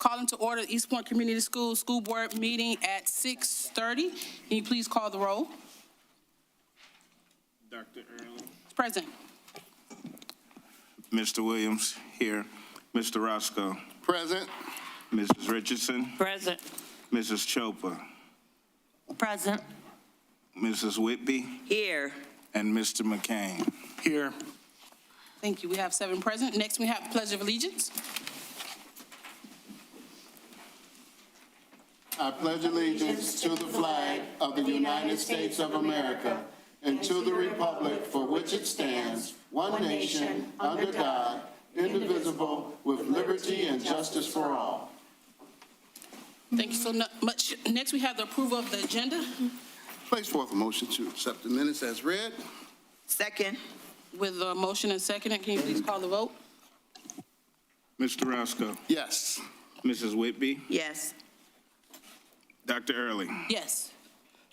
Calling to order East Point Community Schools School Board meeting at 6:30. Can you please call the roll? Dr. Early. Present. Mr. Williams, here. Mr. Roscoe. Present. Mrs. Richardson. Present. Mrs. Chopra. Present. Mrs. Whitby. Here. And Mr. McCain. Here. Thank you. We have 7 present. Next, we have the Pledge of Allegiance. I pledge allegiance to the flag of the United States of America and to the republic for which it stands, one nation, under God, indivisible, with liberty and justice for all. Thank you so much. Next, we have the approval of the agenda. Place forth a motion to accept the minutes as read. Second. With a motion and second, can you please call the vote? Mr. Roscoe. Yes. Mrs. Whitby. Yes. Dr. Early. Yes.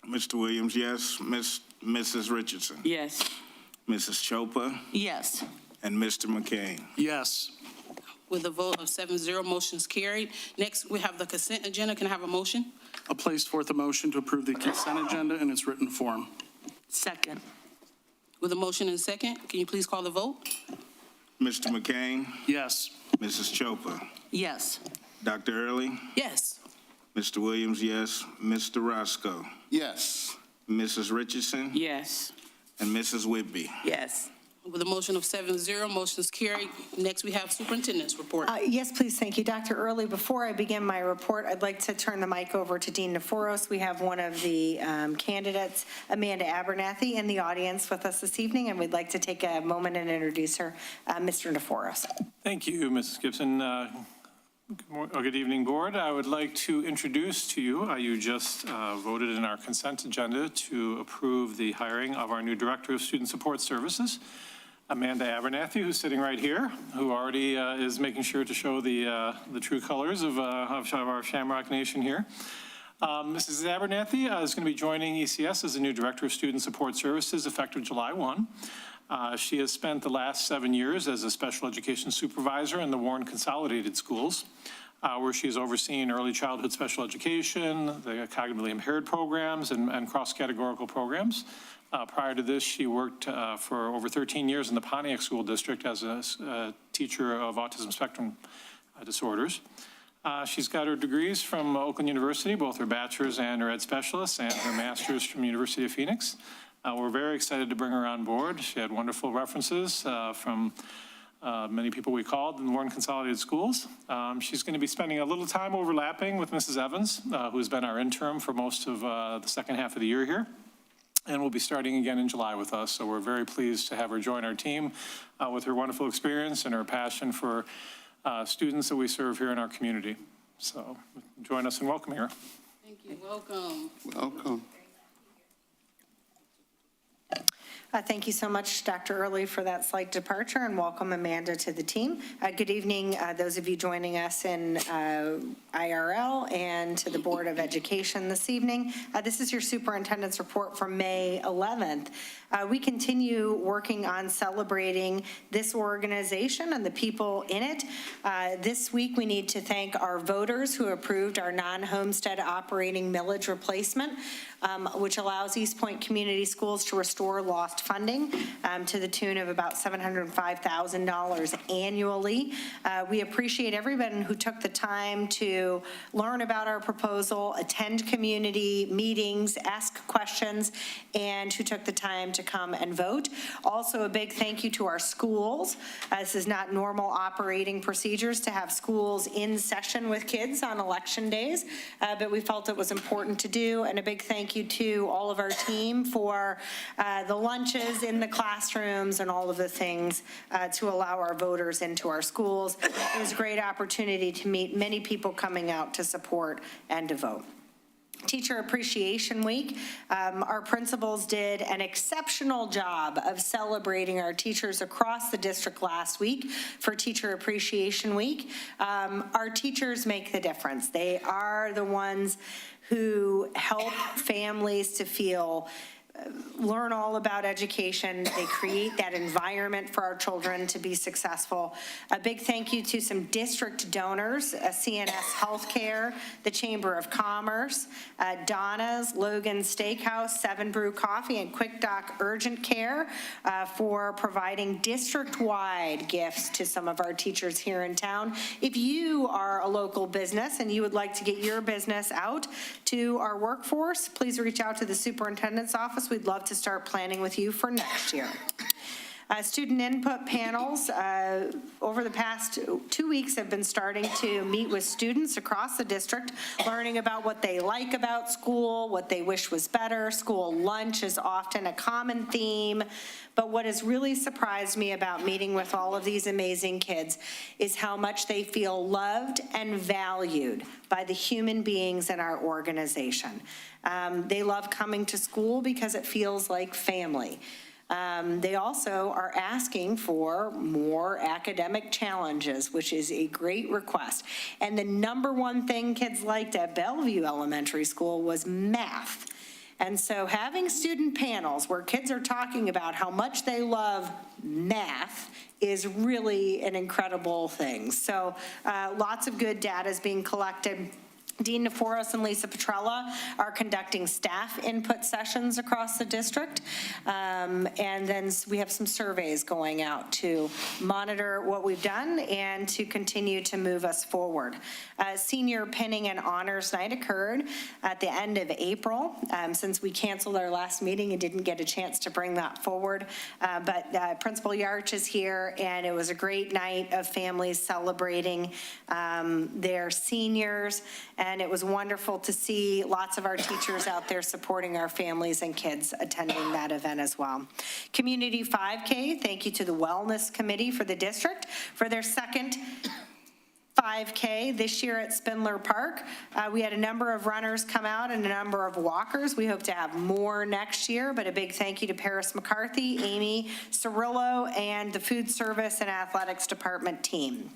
Mr. Williams, yes. Mrs. Richardson. Yes. Mrs. Chopra. Yes. And Mr. McCain. Yes. With a vote of 7-0, motion's carried. Next, we have the consent agenda. Can I have a motion? I'll place forth a motion to approve the consent agenda in its written form. Second. With a motion and second, can you please call the vote? Mr. McCain. Yes. Mrs. Chopra. Yes. Dr. Early. Yes. Mr. Williams, yes. Mr. Roscoe. Yes. Mrs. Richardson. Yes. And Mrs. Whitby. Yes. With a motion of 7-0, motion's carried. Next, we have superintendent's report. Yes, please, thank you. Dr. Early, before I begin my report, I'd like to turn the mic over to Dean Neforos. We have one of the candidates, Amanda Abernathy, in the audience with us this evening, and we'd like to take a moment and introduce her. Mr. Neforos. Thank you, Mrs. Gibson. Good evening, Board. I would like to introduce to you, you just voted in our consent agenda to approve the hiring of our new Director of Student Support Services, Amanda Abernathy, who's sitting right here, who already is making sure to show the true colors of our Shamrock Nation here. Mrs. Abernathy is going to be joining ECS as the new Director of Student Support Services effective July 1. She has spent the last 7 years as a special education supervisor in the Warren Consolidated Schools, where she's overseen early childhood special education, the cognitively impaired programs, and cross-categorical programs. Prior to this, she worked for over 13 years in the Pontiac School District as a teacher of autism spectrum disorders. She's got her degrees from Oakland University, both her bachelor's and her ed specialist, and her master's from University of Phoenix. We're very excited to bring her on board. She had wonderful references from many people we called in the Warren Consolidated Schools. She's going to be spending a little time overlapping with Mrs. Evans, who's been our interim for most of the second half of the year here, and will be starting again in July with us. So we're very pleased to have her join our team with her wonderful experience and her passion for students that we serve here in our community. So join us in welcoming her. Thank you. Welcome. Welcome. Thank you so much, Dr. Early, for that slight departure, and welcome Amanda to the team. Good evening, those of you joining us in IRL and to the Board of Education this evening. This is your superintendent's report from May 11th. We continue working on celebrating this organization and the people in it. This week, we need to thank our voters who approved our non-homestead operating millage replacement, which allows East Point Community Schools to restore lost funding to the tune of about $705,000 annually. We appreciate everyone who took the time to learn about our proposal, attend community meetings, ask questions, and who took the time to come and vote. Also, a big thank you to our schools. This is not normal operating procedures to have schools in session with kids on election days, but we felt it was important to do, and a big thank you to all of our team for the lunches in the classrooms and all of the things to allow our voters into our schools. It was a great opportunity to meet many people coming out to support and to vote. Teacher Appreciation Week. Our principals did an exceptional job of celebrating our teachers across the district last week for Teacher Appreciation Week. Our teachers make the difference. They are the ones who help families to feel learn all about education. They create that environment for our children to be successful. A big thank you to some district donors, CNS Healthcare, the Chamber of Commerce, Donna's, Logan's Steakhouse, Seven Brew Coffee, and Quick Doc Urgent Care for providing district-wide gifts to some of our teachers here in town. If you are a local business and you would like to get your business out to our workforce, please reach out to the superintendent's office. We'd love to start planning with you for next year. Student input panels over the past 2 weeks have been starting to meet with students across the district, learning about what they like about school, what they wish was better. School lunch is often a common theme. But what has really surprised me about meeting with all of these amazing kids is how much they feel loved and valued by the human beings in our organization. They love coming to school because it feels like family. They also are asking for more academic challenges, which is a great request. And the number one thing kids liked at Bellevue Elementary School was math. And so having student panels where kids are talking about how much they love math is really an incredible thing. So lots of good data is being collected. Dean Neforos and Lisa Petrella are conducting staff input sessions across the district. And then we have some surveys going out to monitor what we've done and to continue to move us forward. Senior pinning and honors night occurred at the end of April. Since we canceled our last meeting and didn't get a chance to bring that forward. But Principal Yarch is here, and it was a great night of families celebrating their seniors. And it was wonderful to see lots of our teachers out there supporting our families and kids attending that event as well. Community 5K, thank you to the Wellness Committee for the district for their second 5K this year at Spindler Park. We had a number of runners come out and a number of walkers. We hope to have more next year, but a big thank you to Paris McCarthy, Amy Cirillo, and the Food Service and Athletics Department team.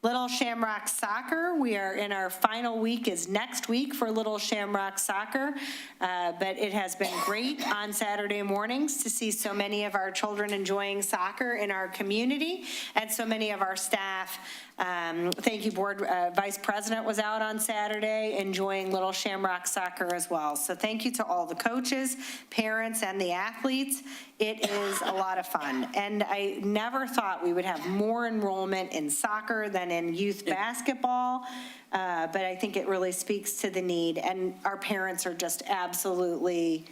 Little Shamrock Soccer, we are in our final week is next week for Little Shamrock Soccer, but it has been great on Saturday mornings to see so many of our children enjoying soccer in our community and so many of our staff. Thank you, Board Vice President was out on Saturday enjoying Little Shamrock Soccer as well. So thank you to all the coaches, parents, and the athletes. It is a lot of fun. And I never thought we would have more enrollment in soccer than in youth basketball, but I think it really speaks to the need. And our parents are just absolutely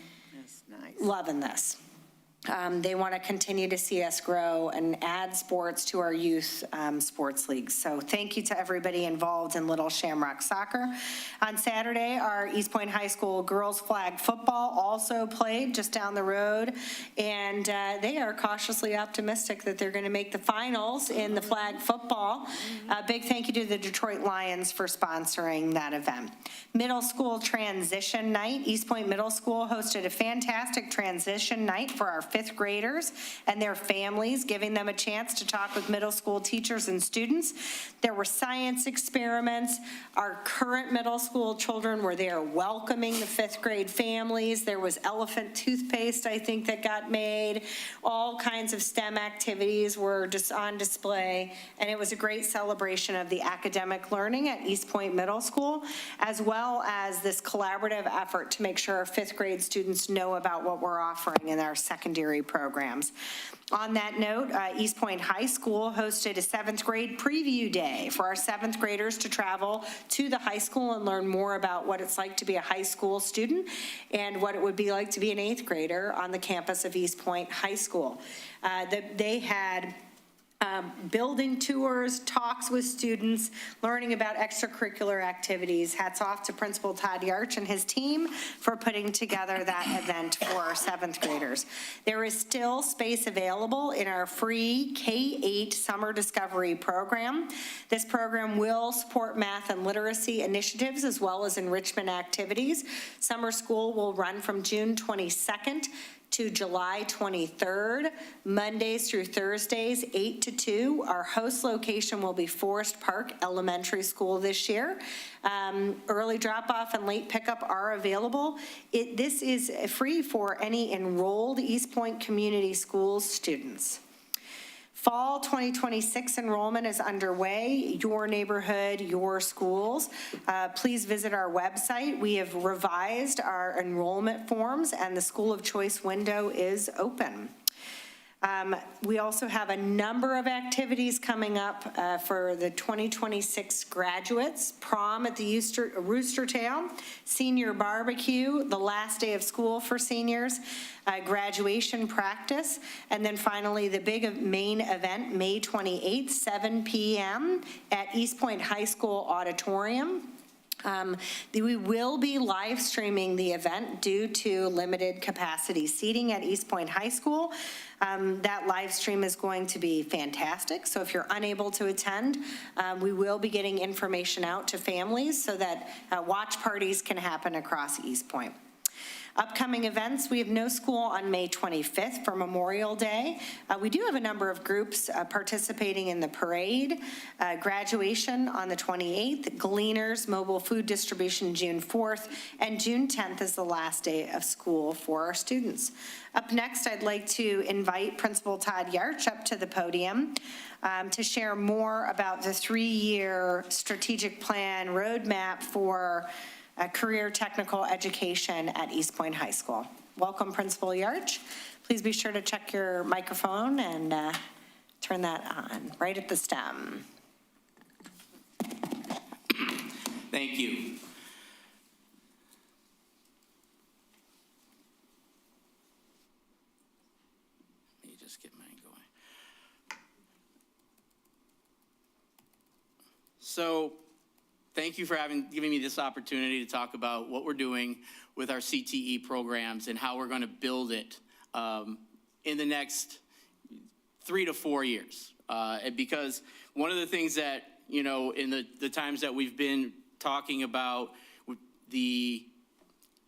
loving this. They want to continue to see us grow and add sports to our youth sports leagues. So thank you to everybody involved in Little Shamrock Soccer. On Saturday, our East Point High School girls flag football also played just down the road, and they are cautiously optimistic that they're going to make the finals in the flag football. A big thank you to the Detroit Lions for sponsoring that event. Middle school transition night. East Point Middle School hosted a fantastic transition night for our fifth graders and their families, giving them a chance to talk with middle school teachers and students. There were science experiments. Our current middle school children were there welcoming the fifth grade families. There was elephant toothpaste, I think, that got made. All kinds of STEM activities were just on display, and it was a great celebration of the academic learning at East Point Middle School, as well as this collaborative effort to make sure our fifth grade students know about what we're offering in our secondary programs. On that note, East Point High School hosted a 7th grade preview day for our 7th graders to travel to the high school and learn more about what it's like to be a high school student and what it would be like to be an 8th grader on the campus of East Point High School. They had building tours, talks with students, learning about extracurricular activities. Hats off to Principal Todd Yarch and his team for putting together that event for our 7th graders. There is still space available in our free K-8 Summer Discovery program. This program will support math and literacy initiatives as well as enrichment activities. Summer school will run from June 22nd to July 23rd, Mondays through Thursdays, 8 to 2. Our host location will be Forest Park Elementary School this year. Early drop-off and late pickup are available. This is free for any enrolled East Point Community Schools students. Fall 2026 enrollment is underway. Your neighborhood, your schools. Please visit our website. We have revised our enrollment forms and the school of choice window is open. We also have a number of activities coming up for the 2026 graduates, prom at the Rooster Tail, senior barbecue, the last day of school for seniors, graduation practice, and then finally the big main event, May 28th, 7 p.m. at East Point High School Auditorium. We will be live streaming the event due to limited capacity seating at East Point High School. That live stream is going to be fantastic. So if you're unable to attend, we will be getting information out to families so that watch parties can happen across East Point. Upcoming events, we have no school on May 25th for Memorial Day. We do have a number of groups participating in the parade, graduation on the 28th, Gleaners mobile food distribution June 4th, and June 10th is the last day of school for our students. Up next, I'd like to invite Principal Todd Yarch up to the podium to share more about the 3-year strategic plan roadmap for career technical education at East Point High School. Welcome, Principal Yarch. Please be sure to check your microphone and turn that on right at the stem. Thank you. Let me just get mine going. So, thank you for giving me this opportunity to talk about what we're doing with our CTE programs and how we're going to build it in the next 3 to 4 years. Because one of the things that, you know, in the times that we've been talking about the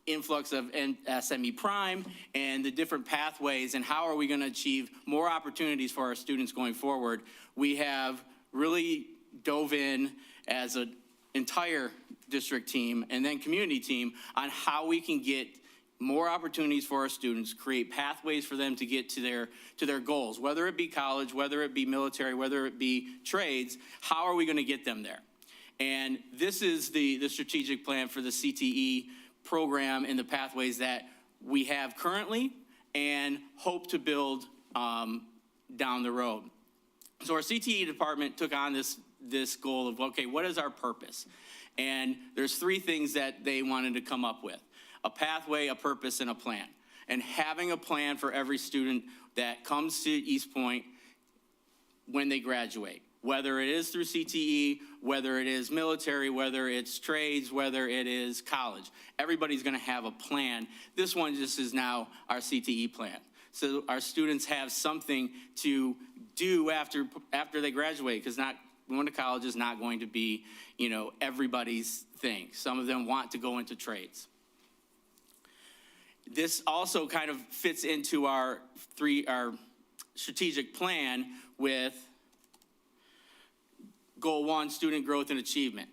influx of SME Prime and the different pathways and how are we going to achieve more opportunities for our students going forward, we have really dove in as an entire district team and then community team on how we can get more opportunities for our students, create pathways for them to get to their goals, whether it be college, whether it be military, whether it be trades. How are we going to get them there? And this is the strategic plan for the CTE program and the pathways that we have currently and hope to build down the road. So our CTE department took on this goal of, okay, what is our purpose? And there's 3 things that they wanted to come up with: a pathway, a purpose, and a plan. And having a plan for every student that comes to East Point when they graduate, whether it is through CTE, whether it is military, whether it's trades, whether it is college. Everybody's gonna have a plan. This one just is now our CTE plan. So our students have something to do after they graduate, because going to college is not going to be, you know, everybody's thing. Some of them want to go into trades. This also kind of fits into our strategic plan with Goal 1, student growth and achievement.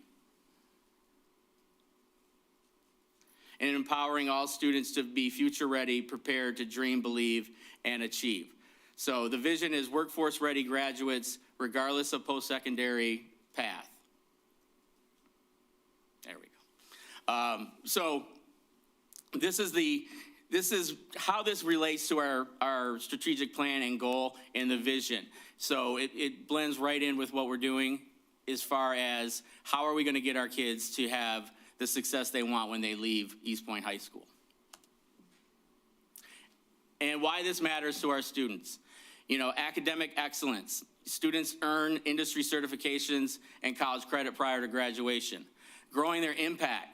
And empowering all students to be future ready, prepared to dream, believe, and achieve. So the vision is workforce ready graduates regardless of post-secondary path. There we go. So this is how this relates to our strategic plan and goal and the vision. So it blends right in with what we're doing as far as how are we going to get our kids to have the success they want when they leave East Point High School. And why this matters to our students. You know, academic excellence. Students earn industry certifications and college credit prior to graduation. Growing their impact.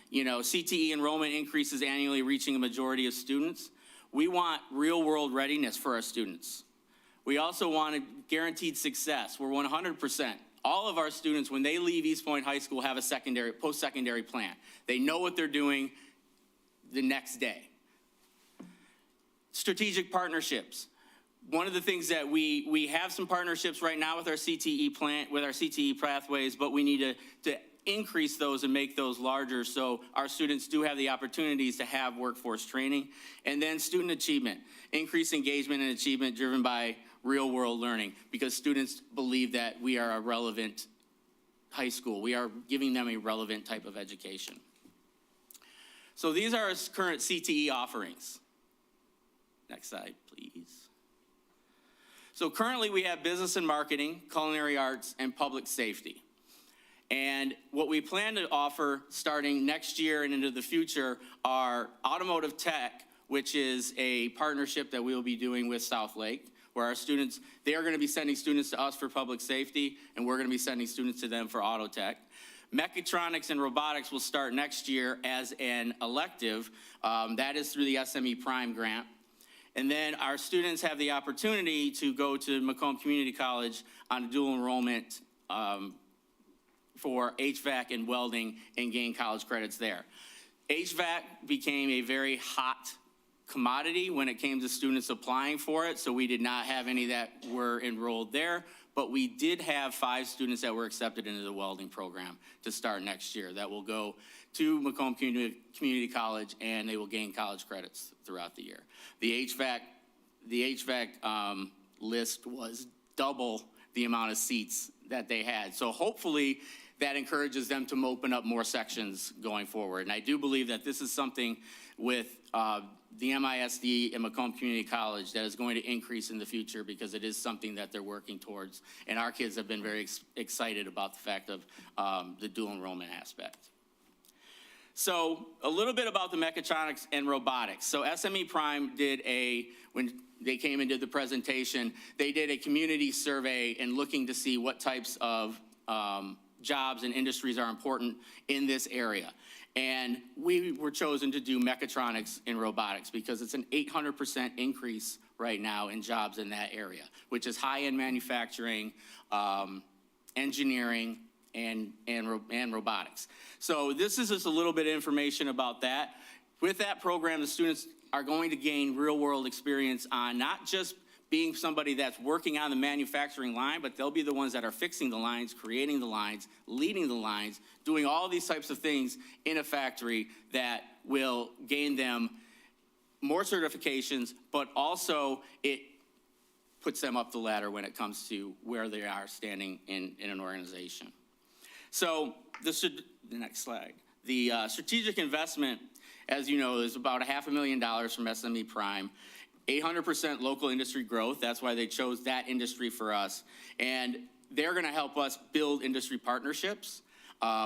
You know, CTE enrollment increases annually, reaching a majority of students. We want real-world readiness for our students. We also want guaranteed success. We're 100%. All of our students, when they leave East Point High School, have a post-secondary plan. They know what they're doing the next day. Strategic partnerships. One of the things that we have some partnerships right now with our CTE plant, with our CTE pathways, but we need to increase those and make those larger so our students do have the opportunities to have workforce training. And then student achievement, increase engagement and achievement driven by real world learning, because students believe that we are a relevant high school. We are giving them a relevant type of education. So these are our current CTE offerings. Next slide, please. So currently we have business and marketing, culinary arts, and public safety. And what we plan to offer starting next year and into the future are automotive tech, which is a partnership that we will be doing with Southlake, where our students, they are going to be sending students to us for public safety, and we're going to be sending students to them for auto tech. Mechatronics and robotics will start next year as an elective. That is through the SME Prime grant. And then our students have the opportunity to go to Macomb Community College on a dual enrollment for HVAC and welding and gain college credits there. HVAC became a very hot commodity when it came to students applying for it, so we did not have any that were enrolled there, but we did have 5 students that were accepted into the welding program to start next year that will go to Macomb Community College, and they will gain college credits throughout the year. The HVAC list was double the amount of seats that they had. So hopefully that encourages them to open up more sections going forward. And I do believe that this is something with the MISD and Macomb Community College that is going to increase in the future, because it is something that they're working towards. And our kids have been very excited about the fact of the dual enrollment aspect. So a little bit about the mechatronics and robotics. So SME Prime when they came and did the presentation, they did a community survey and looking to see what types of jobs and industries are important in this area. And we were chosen to do mechatronics and robotics because it's an 800% increase right now in jobs in that area, which is high-end manufacturing, engineering, and robotics. So this is just a little bit of information about that. With that program, the students are going to gain real-world experience on not just being somebody that's working on the manufacturing line, but they'll be the ones that are fixing the lines, creating the lines, leading the lines, doing all these types of things in a factory that will gain them more certifications, but also it puts them up the ladder when it comes to where they are standing in an organization. So the next slide. The strategic investment, as you know, is about $500,000 from SME Prime. 800% local industry growth. That's why they chose that industry for us. And they're going to help us build industry partnerships.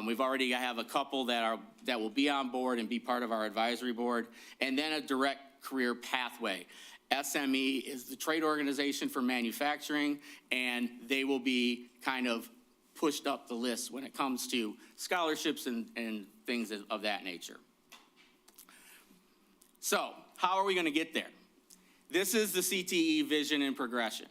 We've already have a couple that will be on board and be part of our advisory board, and then a direct career pathway. SME is the trade organization for manufacturing, and they will be kind of pushed up the list when it comes to scholarships and things of that nature. So, how are we going to get there? This is the CTE vision and progression.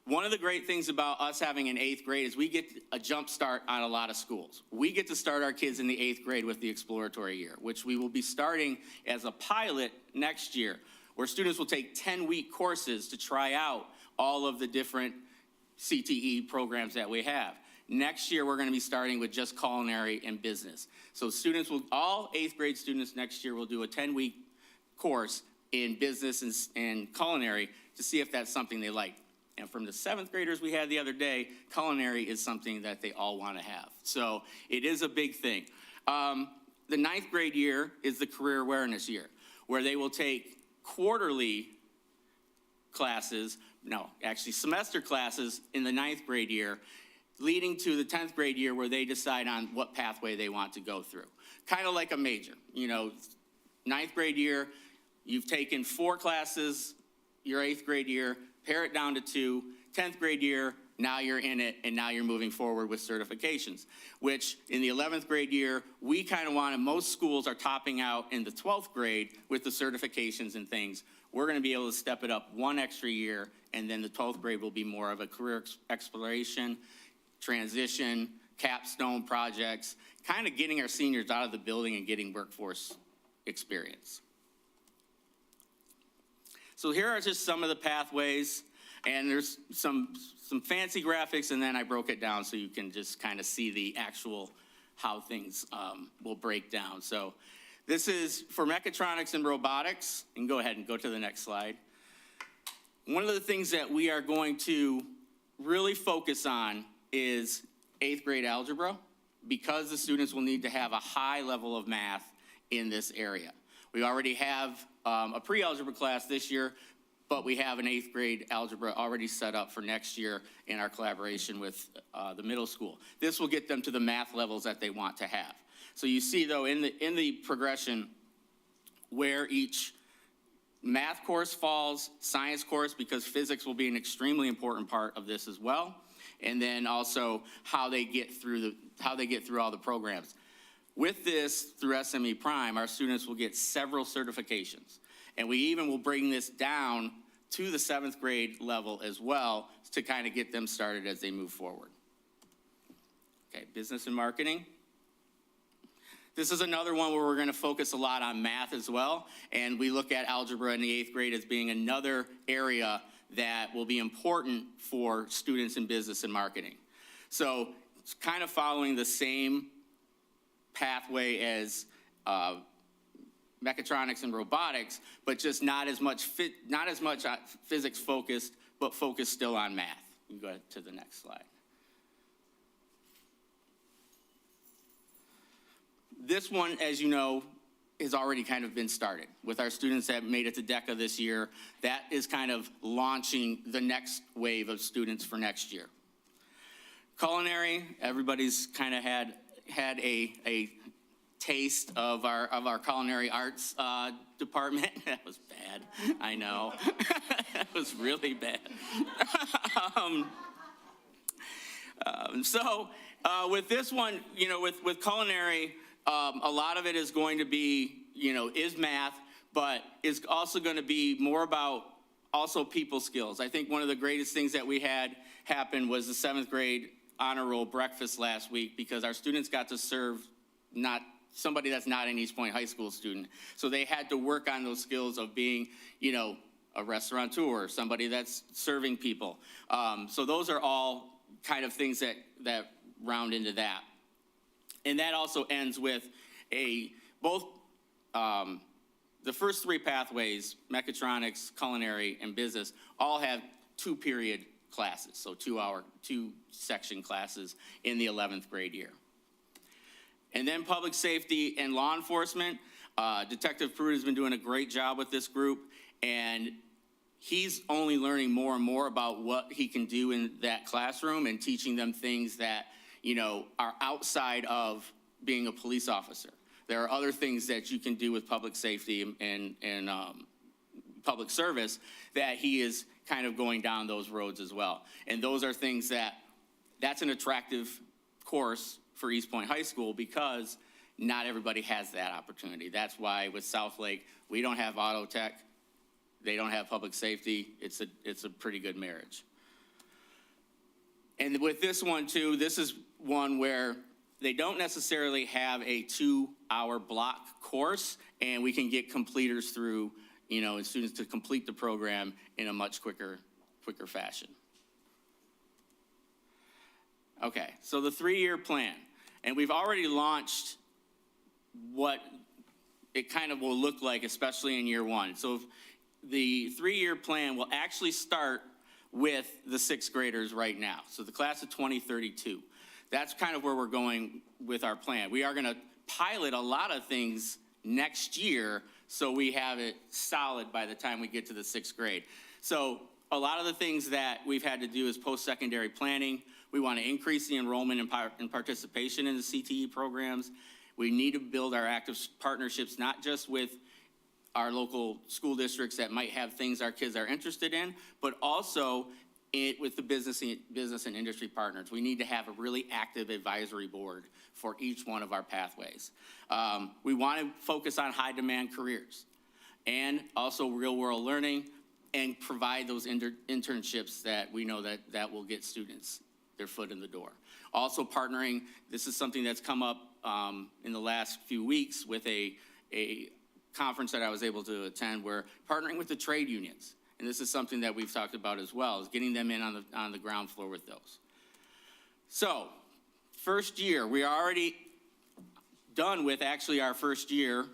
One of the great things about us having an 8th grade is we get a jump start on a lot of schools. We get to start our kids in the 8th grade with the exploratory year, which we will be starting as a pilot next year, where students will take 10-week courses to try out all of the different CTE programs that we have. Next year, we're going to be starting with just culinary and business. So all 8th grade students next year will do a 10-week course in business and culinary to see if that's something they like. And from the 7th graders we had the other day, culinary is something that they all want to have. So it is a big thing. The 9th grade year is the career awareness year, where they will take quarterly classes, semester classes in the 9th grade year, leading to the 10th grade year where they decide on what pathway they want to go through. Kind of like a major. 9th grade year, you've taken 4 classes your 8th grade year, pare it down to 2, 10th grade year, now you're in it, and now you're moving forward with certifications, which in the 11th grade year, we kind of want to, most schools are topping out in the 12th grade with the certifications and things. We're going to be able to step it up 1 extra year, and then the 12th grade will be more of a career exploration, transition, capstone projects, kind of getting our seniors out of the building and getting workforce experience. So here are just some of the pathways, and there's some fancy graphics, and then I broke it down so you can just kind of see the actual how things will break down. So this is for mechatronics and robotics, and go ahead and go to the next slide. One of the things that we are going to really focus on is 8th grade algebra, because the students will need to have a high level of math in this area. We already have a pre-algebra class this year, but we have an 8th grade algebra already set up for next year in our collaboration with the middle school. This will get them to the math levels that they want to have. So you see, though, in the progression where each math course falls, science course, because physics will be an extremely important part of this as well, and then also how they get through all the programs. With this, through SME Prime, our students will get several certifications, and we even will bring this down to the 7th grade level as well to kind of get them started as they move forward. Okay, business and marketing. This is another one where we're going to focus a lot on math as well, and we look at algebra in the 8th grade as being another area that will be important for students in business and marketing. So it's kind of following the same pathway as mechatronics and robotics, but just not as much physics focused, but focused still on math. You can go to the next slide. This one, as you know, has already kind of been started with our students that made it to DECA this year. That is kind of launching the next wave of students for next year. Culinary, everybody's kind of had a taste of our culinary arts department. That was bad, I know. That was really bad. With this one, with culinary, a lot of it is going to be, is math, but it's also going to be more about also people skills. I think one of the greatest things that we had happen was the 7th grade honor roll breakfast last week, because our students got to serve somebody that's not an East Point High School student. So they had to work on those skills of being, a restaurateur, somebody that's serving people. So those are all kind of things that round into that. And that also ends with both the first 3 pathways, mechatronics, culinary, and business, all have 2-period classes, so 2-section classes in the 11th grade year. And then public safety and law enforcement, Detective Pruitt has been doing a great job with this group, and he's only learning more and more about what he can do in that classroom and teaching them things that are outside of being a police officer. There are other things that you can do with public safety and public service that he is kind of going down those roads as well. And those are things that's an attractive course for East Point High School, because not everybody has that opportunity. That's why with Southlake, we don't have auto tech. They don't have public safety. It's a pretty good marriage. And with this one too, this is one where they don't necessarily have a 2-hour block course, and we can get completers through, and students to complete the program in a much quicker fashion. Okay, so the 3-year plan, and we've already launched what it kind of will look like, especially in year 1. So the 3-year plan will actually start with the 6th graders right now. So the class of 2032. That's kind of where we're going with our plan. We are going to pilot a lot of things next year, so we have it solid by the time we get to the 6th grade. So a lot of the things that we've had to do is post-secondary planning. We want to increase the enrollment and participation in the CTE programs. We need to build our active partnerships, not just with our local school districts that might have things our kids are interested in, but also with the business and industry partners. We need to have a really active advisory board for each one of our pathways. We want to focus on high demand careers and also real world learning, and provide those internships that we know that will get students their foot in the door. Also partnering, this is something that's come up in the last few weeks with a conference that I was able to attend, we're partnering with the trade unions. And this is something that we've talked about as well, is getting them in on the ground floor with those. So, first year, we are already done with actually our first year.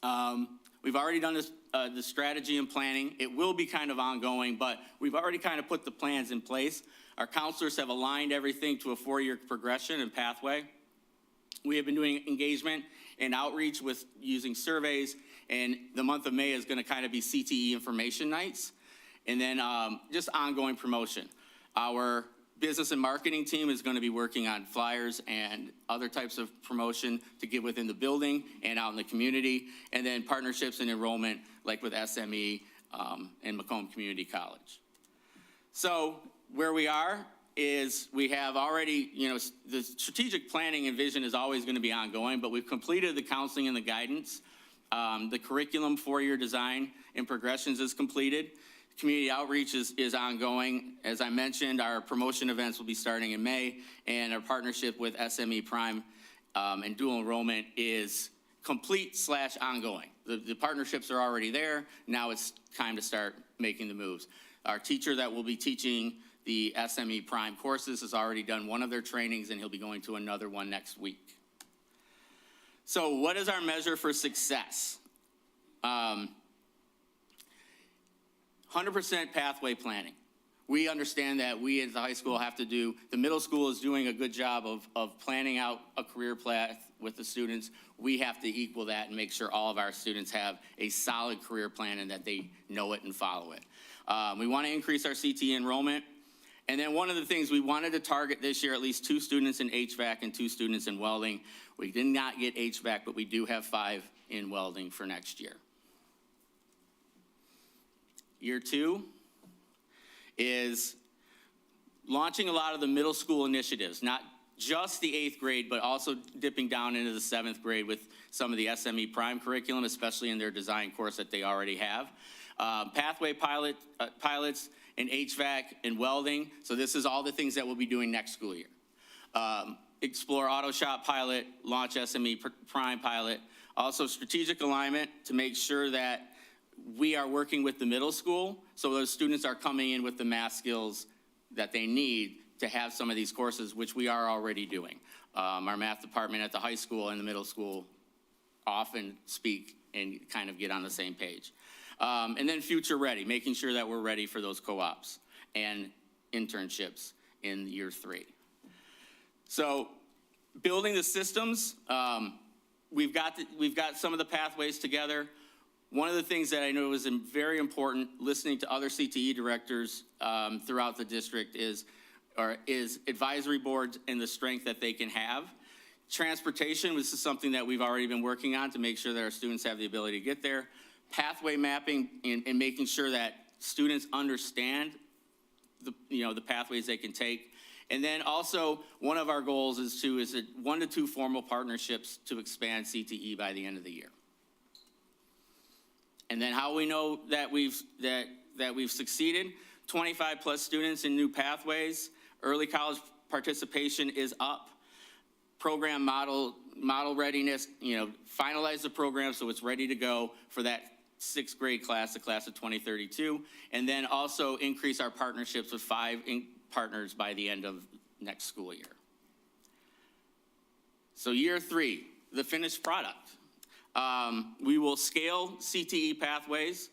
We've already done this, the strategy and planning. It will be kind of ongoing, but we've already kind of put the plans in place. Our counselors have aligned everything to a 4-year progression and pathway. We have been doing engagement and outreach with using surveys, and the month of May is going to kind of be CTE information nights, and then just ongoing promotion. Our business and marketing team is going to be working on flyers and other types of promotion to get within the building and out in the community, and then partnerships and enrollment like with SME and Macomb Community College. So where we are is we have already, the strategic planning and vision is always going to be ongoing, but we've completed the counseling and the guidance. The curriculum 4-year design and progressions is completed. Community outreach is ongoing. As I mentioned, our promotion events will be starting in May, and our partnership with SME Prime and dual enrollment is complete/ongoing. The partnerships are already there. Now it's time to start making the moves. Our teacher that will be teaching the SME Prime courses has already done one of their trainings, and he'll be going to another one next week. So what is our measure for success? 100% pathway planning. We understand that we as the high school have to do, the middle school is doing a good job of planning out a career path with the students. We have to equal that and make sure all of our students have a solid career plan and that they know it and follow it. We want to increase our CTE enrollment. And then one of the things we wanted to target this year, at least 2 students in HVAC and 2 students in welding. We did not get HVAC, but we do have 5 in welding for next year. Year 2 is launching a lot of the middle school initiatives, not just the 8th grade, but also dipping down into the 7th grade with some of the SME Prime curriculum, especially in their design course that they already have. Pathway pilots in HVAC and welding. So this is all the things that we'll be doing next school year. Explore Auto Shop pilot, launch SME Prime pilot. Also strategic alignment to make sure that we are working with the middle school, so those students are coming in with the math skills that they need to have some of these courses, which we are already doing. Our math department at the high school and the middle school often speak and kind of get on the same page. And then future ready, making sure that we're ready for those co-ops and internships in year 3. So building the systems, we've got some of the pathways together. One of the things that I know is very important, listening to other CTE directors throughout the district is advisory boards and the strength that they can have. Transportation, this is something that we've already been working on to make sure that our students have the ability to get there. Pathway mapping and making sure that students understand the pathways they can take. And then also one of our goals is 1 to 2 formal partnerships to expand CTE by the end of the year. And then how we know that we've succeeded, 25 plus students in new pathways, early college participation is up, program model readiness, finalize the program so it's ready to go for that 6th grade class, the class of 2032, and then also increase our partnerships with 5 partners by the end of next school year. So year 3, the finished product. We will scale CTE pathways,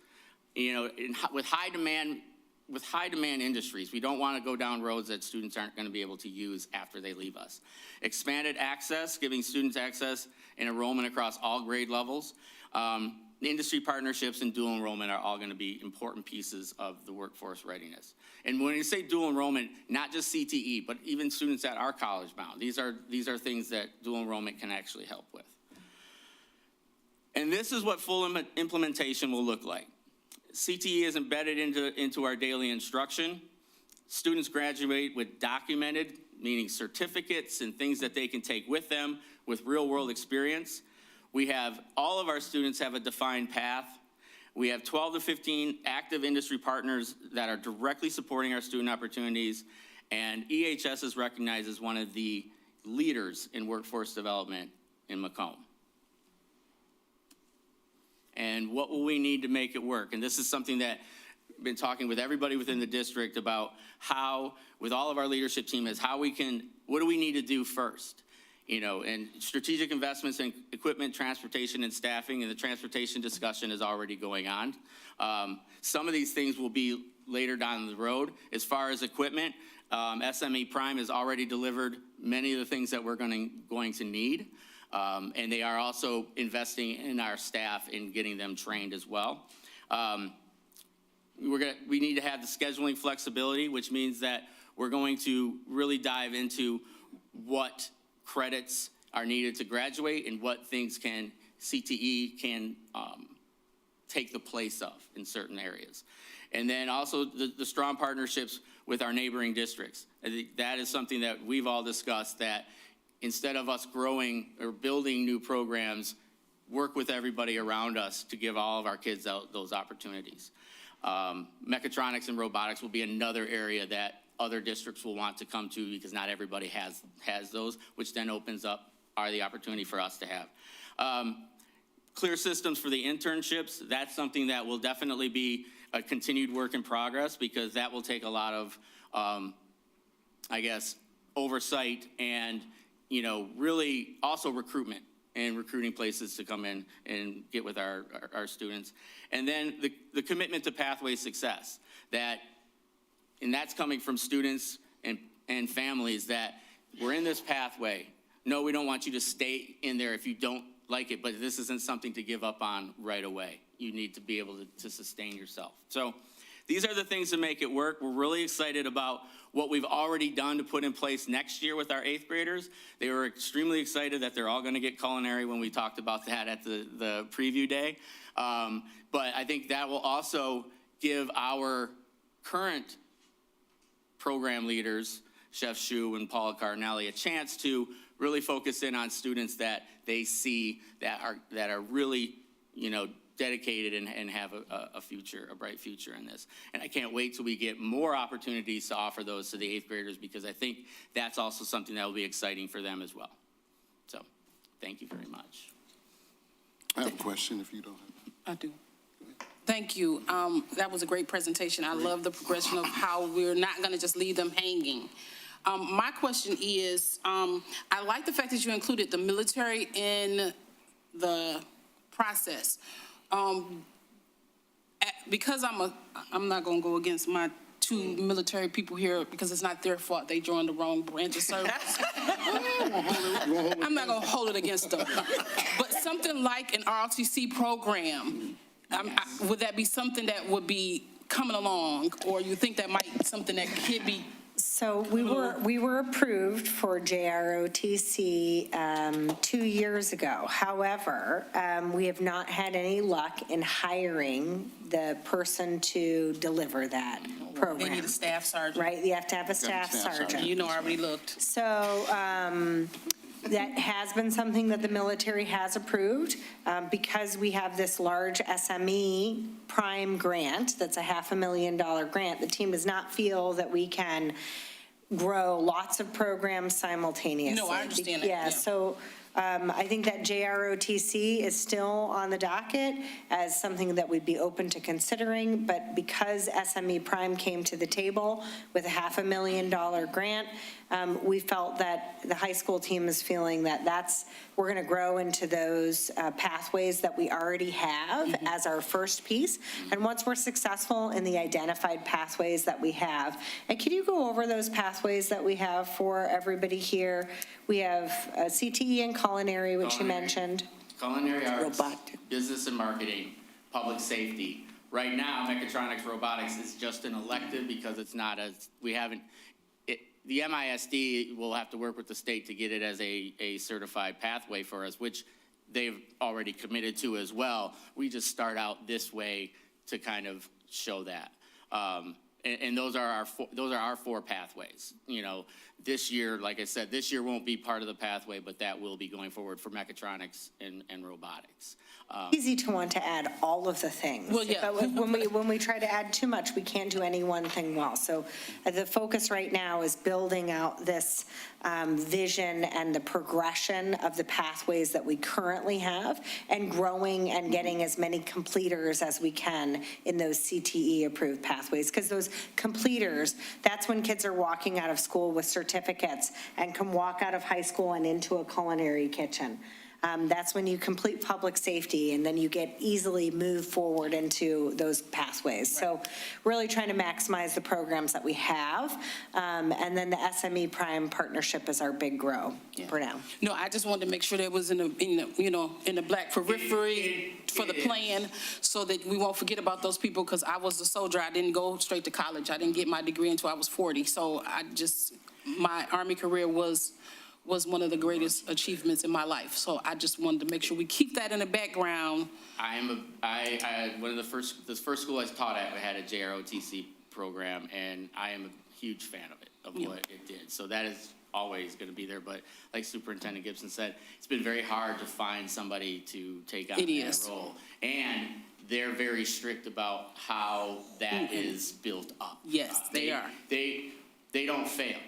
with high demand industries. We don't want to go down roads that students aren't going to be able to use after they leave us. Expanded access, giving students access and enrollment across all grade levels. Industry partnerships and dual enrollment are all going to be important pieces of the workforce readiness. And when you say dual enrollment, not just CTE, but even students that are college bound. These are things that dual enrollment can actually help with. And this is what full implementation will look like. CTE is embedded into our daily instruction. Students graduate with documented, meaning certificates and things that they can take with them with real world experience. All of our students have a defined path. We have 12 to 15 active industry partners that are directly supporting our student opportunities, and EHS is recognized as one of the leaders in workforce development in Macomb. And what will we need to make it work? And this is something that I've been talking with everybody within the district about how, with all of our leadership team, is how we can, what do we need to do first? And strategic investments in equipment, transportation, and staffing, and the transportation discussion is already going on. Some of these things will be later down the road. As far as equipment, SME Prime has already delivered many of the things that we're going to need. And they are also investing in our staff and getting them trained as well. We need to have the scheduling flexibility, which means that we're going to really dive into what credits are needed to graduate and what things CTE can take the place of in certain areas. And then also the strong partnerships with our neighboring districts. I think that is something that we've all discussed, that instead of us growing or building new programs, work with everybody around us to give all of our kids those opportunities. Mechatronics and robotics will be another area that other districts will want to come to because not everybody has those, which then opens up the opportunity for us to have. Clear systems for the internships, that's something that will definitely be a continued work in progress because that will take a lot of, oversight and, really also recruitment and recruiting places to come in and get with our students. And then the commitment to pathway success, and that's coming from students and families that we're in this pathway. No, we don't want you to stay in there if you don't like it, but this isn't something to give up on right away. You need to be able to sustain yourself. So these are the things that make it work. We're really excited about what we've already done to put in place next year with our 8th graders. They were extremely excited that they're all going to get culinary when we talked about that at the preview day. But I think that will also give our current program leaders, Chef Shu and Paula Cardinelli, a chance to really focus in on students that they see that are really, dedicated and have a bright future in this. And I can't wait till we get more opportunities to offer those to the 8th graders because I think that's also something that will be exciting for them as well. So, thank you very much. I have a question if you don't have. I do. Thank you. That was a great presentation. I love the progression of how we're not going to just leave them hanging. My question is, I like the fact that you included the military in the process. Because I'm not going to go against my 2 military people here because it's not their fault. They joined the wrong branch of service. I'm not going to hold it against them. But something like an ROTC program, would that be something that would be coming along, or you think that might be something that could be? So we were approved for JROTC 2 years ago. However, we have not had any luck in hiring the person to deliver that program. They need a staff sergeant. Right, you have to have a staff sergeant. You know, I already looked. So that has been something that the military has approved. Because we have this large SME Prime grant, that's a $500,000 grant, the team does not feel that we can grow lots of programs simultaneously. No, I understand that, yeah. So I think that JROTC is still on the docket as something that we'd be open to considering, but because SME Prime came to the table with a $500,000 grant, we felt that the high school team is feeling that we're going to grow into those pathways that we already have as our first piece. And once we're successful in the identified pathways that we have, and can you go over those pathways that we have for everybody here? We have CTE and culinary, which you mentioned. Culinary arts, business and marketing, public safety. Right now, mechatronics, robotics is just an elective because it's not the MISD will have to work with the state to get it as a certified pathway for us, which they've already committed to as well. We just start out this way to kind of show that. And those are our four pathways. You know, this year, like I said, this year won't be part of the pathway, but that will be going forward for mechatronics and robotics. Easy to want to add all of the things. Well, yeah. But when we try to add too much, we can't do any one thing well. So the focus right now is building out this vision and the progression of the pathways that we currently have and growing and getting as many completers as we can in those CTE-approved pathways. Because those completers, that's when kids are walking out of school with certificates and can walk out of high school and into a culinary kitchen. That's when you complete public safety, and then you get easily moved forward into those pathways. So really trying to maximize the programs that we have. And then the SME Prime partnership is our big grow for now. No, I just wanted to make sure that was in the black periphery for the plan, so that we won't forget about those people, because I was a soldier. I didn't go straight to college. I didn't get my degree until I was 40. So my Army career was one of the greatest achievements in my life. So I just wanted to make sure we keep that in the background. One of the first school I taught at had a JROTC program, and I am a huge fan of it, of what it did. So that is always going to be there. But like Superintendent Gibson said, it's been very hard to find somebody to take on that role. And they're very strict about how that is built up. Yes, they are. They don't fail.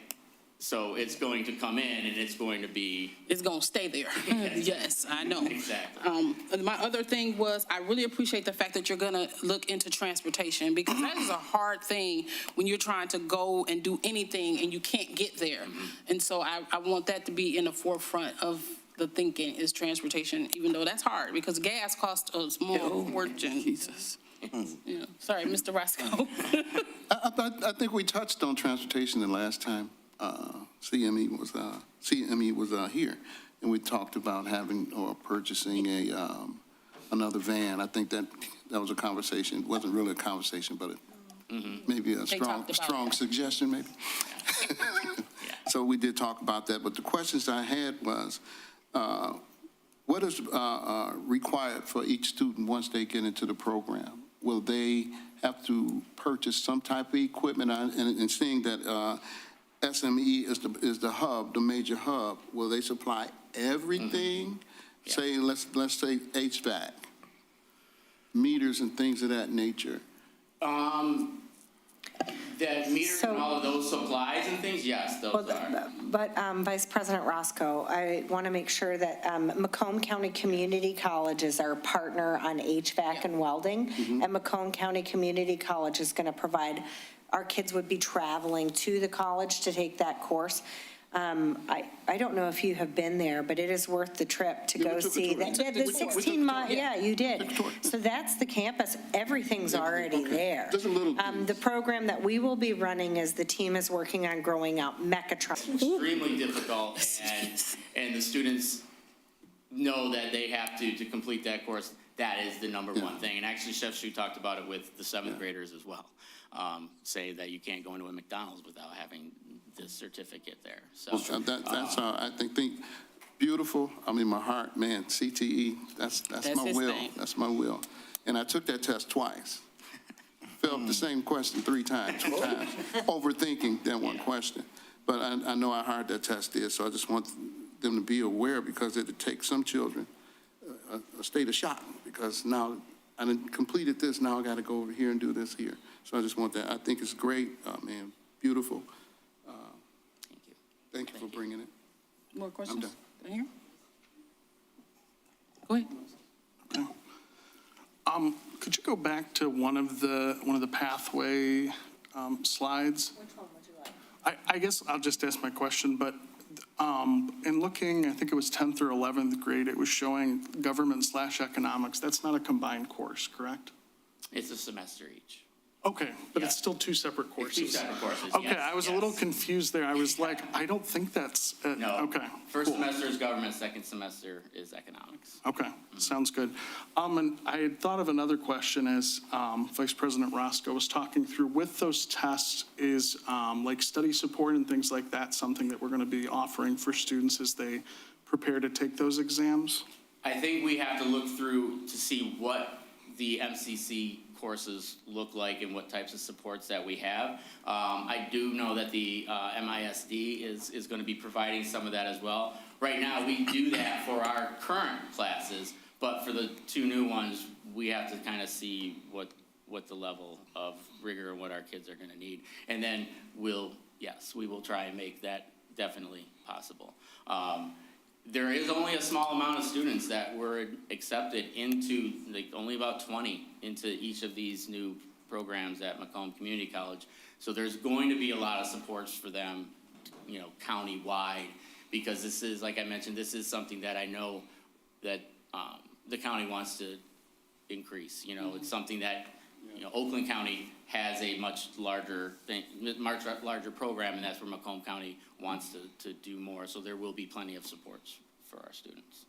So it's going to come in and it's going to be. It's going to stay there. Yes, I know. Exactly. My other thing was, I really appreciate the fact that you're going to look into transportation, because that is a hard thing when you're trying to go and do anything and you can't get there. And so I want that to be in the forefront of the thinking, is transportation, even though that's hard because gas costs us more fortune. Jesus. Yeah. Sorry, Mr. Roscoe. I think we touched on transportation the last time CME was here, and we talked about having or purchasing another van. I think that was a conversation. It wasn't really a conversation, but maybe a strong suggestion, maybe. So we did talk about that. But the questions I had was, what is required for each student once they get into the program? Will they have to purchase some type of equipment? And seeing that SME is the hub, the major hub, will they supply everything? Yeah. Say, let's say HVAC, meters and things of that nature. That meters and all of those supplies and things, yes, those are. But Vice President Roscoe, I want to make sure that Macomb County Community College is our partner on HVAC and welding, and Macomb County Community College is going to provide. Our kids would be traveling to the college to take that course. I don't know if you have been there, but it is worth the trip to go see that. The 16 mile, yeah, you did. So that's the campus. Everything's already there. The program that we will be running is the team is working on growing out mechatronics. Extremely difficult, and the students know that they have to complete that course. That is the number one thing. And actually, Chef Shu talked about it with the 7th graders as well. Say that you can't go into a McDonald's without having the certificate there. So that's I think beautiful. I mean, my heart, man, CTE, that's my will. Thing. That's my will. And I took that test twice. Filled the same question 2 times, overthinking that one question. But I know how hard that test is, so I just want them to be aware, because it takes some children a state of shock, because now I done completed this, now I got to go over here and do this here. So I just want that. I think it's great, man, beautiful. Thank you for bringing it. More questions? I'm done. Here? Go ahead. Okay. Could you go back to one of the pathway slides? Which one would you like? I guess I'll just ask my question, but in looking, I think it was 10th or 11th grade, it was showing government/economics. That's not a combined course, correct? it's a semester each. Okay, but Yeah. it's still 2 separate courses. It's 2 separate courses, Okay, yes, I was a yes. little confused there. I was like, I don't think that's, No. okay. First cool. semester is government, second semester is economics. Okay, sounds good. And I had thought of another question as Vice President Roscoe was talking through. With those tests, is like study support and things like that something that we're going to be offering for students as they prepare to take those exams? I think we have to look through to see what the MCC courses look like and what types of supports that we have. I do know that the MISD is going to be providing some of that as well. Right now, we do that for our current classes, but for the 2 new ones, we have to kind of see what the level of rigor and what our kids are going to need. And then we will try and make that definitely possible. There is only a small amount of students that were accepted into, like, only about 20 into each of these new programs at Macomb Community College. So there's going to be a lot of supports for them, you know, county-wide, because this is, like I mentioned, this is something that I know that the county wants to increase. You know, it's something that, you know, Oakland County has a much larger thing, much larger program, and that's where Macomb County wants to do more. So there will be plenty of supports for our students.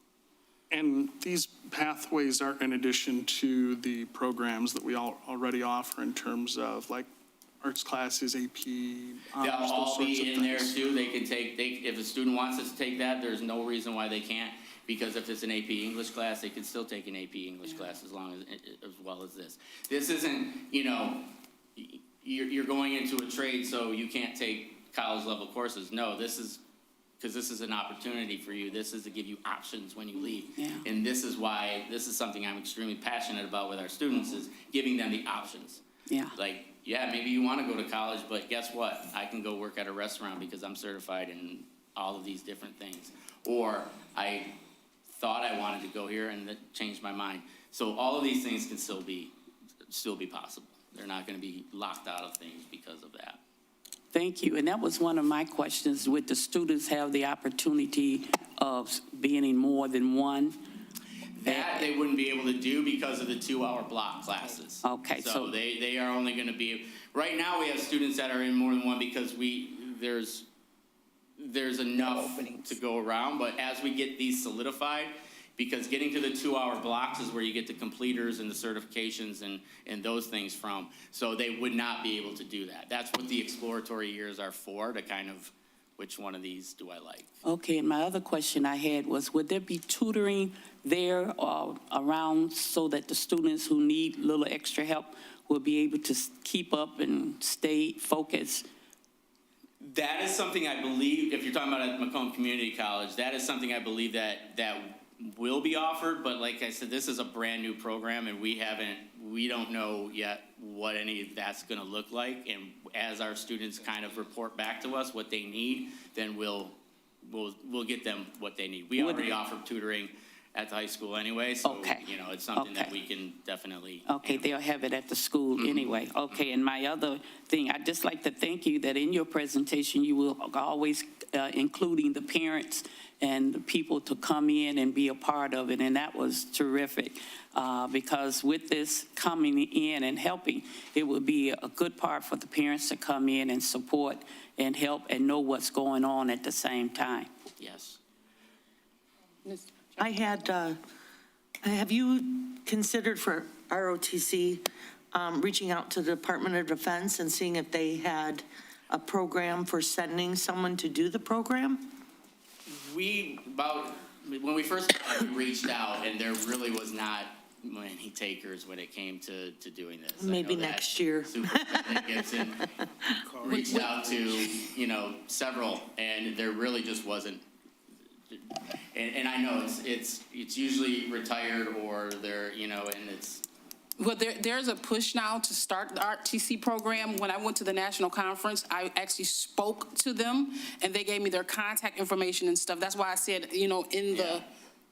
And these pathways are in addition to the programs that we already offer in terms of like arts classes, AP, honors, They'll those all sorts of be in there things. too. They can take, if a student wants us to take that, there's no reason why they can't. Because if it's an AP English class, they can still take an AP English class as well as this. This isn't, you know, you're going into a trade, so you can't take college level courses. No, this is, because this is an opportunity for you. This is to give you options when you leave. Yeah. And this is why, this is something I'm extremely passionate about with our students, is giving them the options. Yeah. Like, yeah, maybe you want to go to college, but guess what? I can go work at a restaurant because I'm certified in all of these different things. Or I thought I wanted to go here and that changed my mind. So all of these things can still be possible. They're not going to be locked out of things because of that. Thank you. And that was one of my questions. Would the students have the opportunity of being in more than one? That they wouldn't be able to do because of the 2-hour block classes. Okay, So so- they are only going to be, right now we have students that are in more than one because there's enough to go around, but as we get these solidified, because getting to the 2-hour blocks is where you get the completers and the certifications and those things from. So they would not be able to do that. That's what the exploratory years are for, to kind of, which one of these do I like? Okay, and my other question I had was, would there be tutoring there or around so that the students who need a little extra help will be able to keep up and stay focused? That is something I believe, if you're talking about at Macomb Community College, that is something I believe that will be offered, but like I said, this is a brand-new program, and we don't know yet what any of that's gonna look like, and as our students kind of report back to us what they need, then we'll get them what they need. We already offer tutoring at the high school anyway, so, Okay. you know, it's something that Okay. we can definitely. Okay, they'll have it at the school anyway. Okay, and my other thing, I'd just like to thank you that in your presentation, you will always including the parents and the people to come in and be a part of it, and that was terrific. Because with this coming in and helping, it would be a good part for the parents to come in and support and help and know what's going on at the same time. Yes. I had, have you considered for ROTC reaching out to the Department of Defense and seeing if they had a program for sending someone to do the program? When we first started, we reached out, and there really was not many takers when it came to doing this. I Maybe know that next year. Superintendent Gibson reached out to, you know, several, and there really just wasn't. And I know it's usually retired or they're, you know, and it's. Well, there's a push now to start the RTC program. When I went to the national conference, I actually spoke to them, and they gave me their contact information and stuff. That's why I said, you know, in the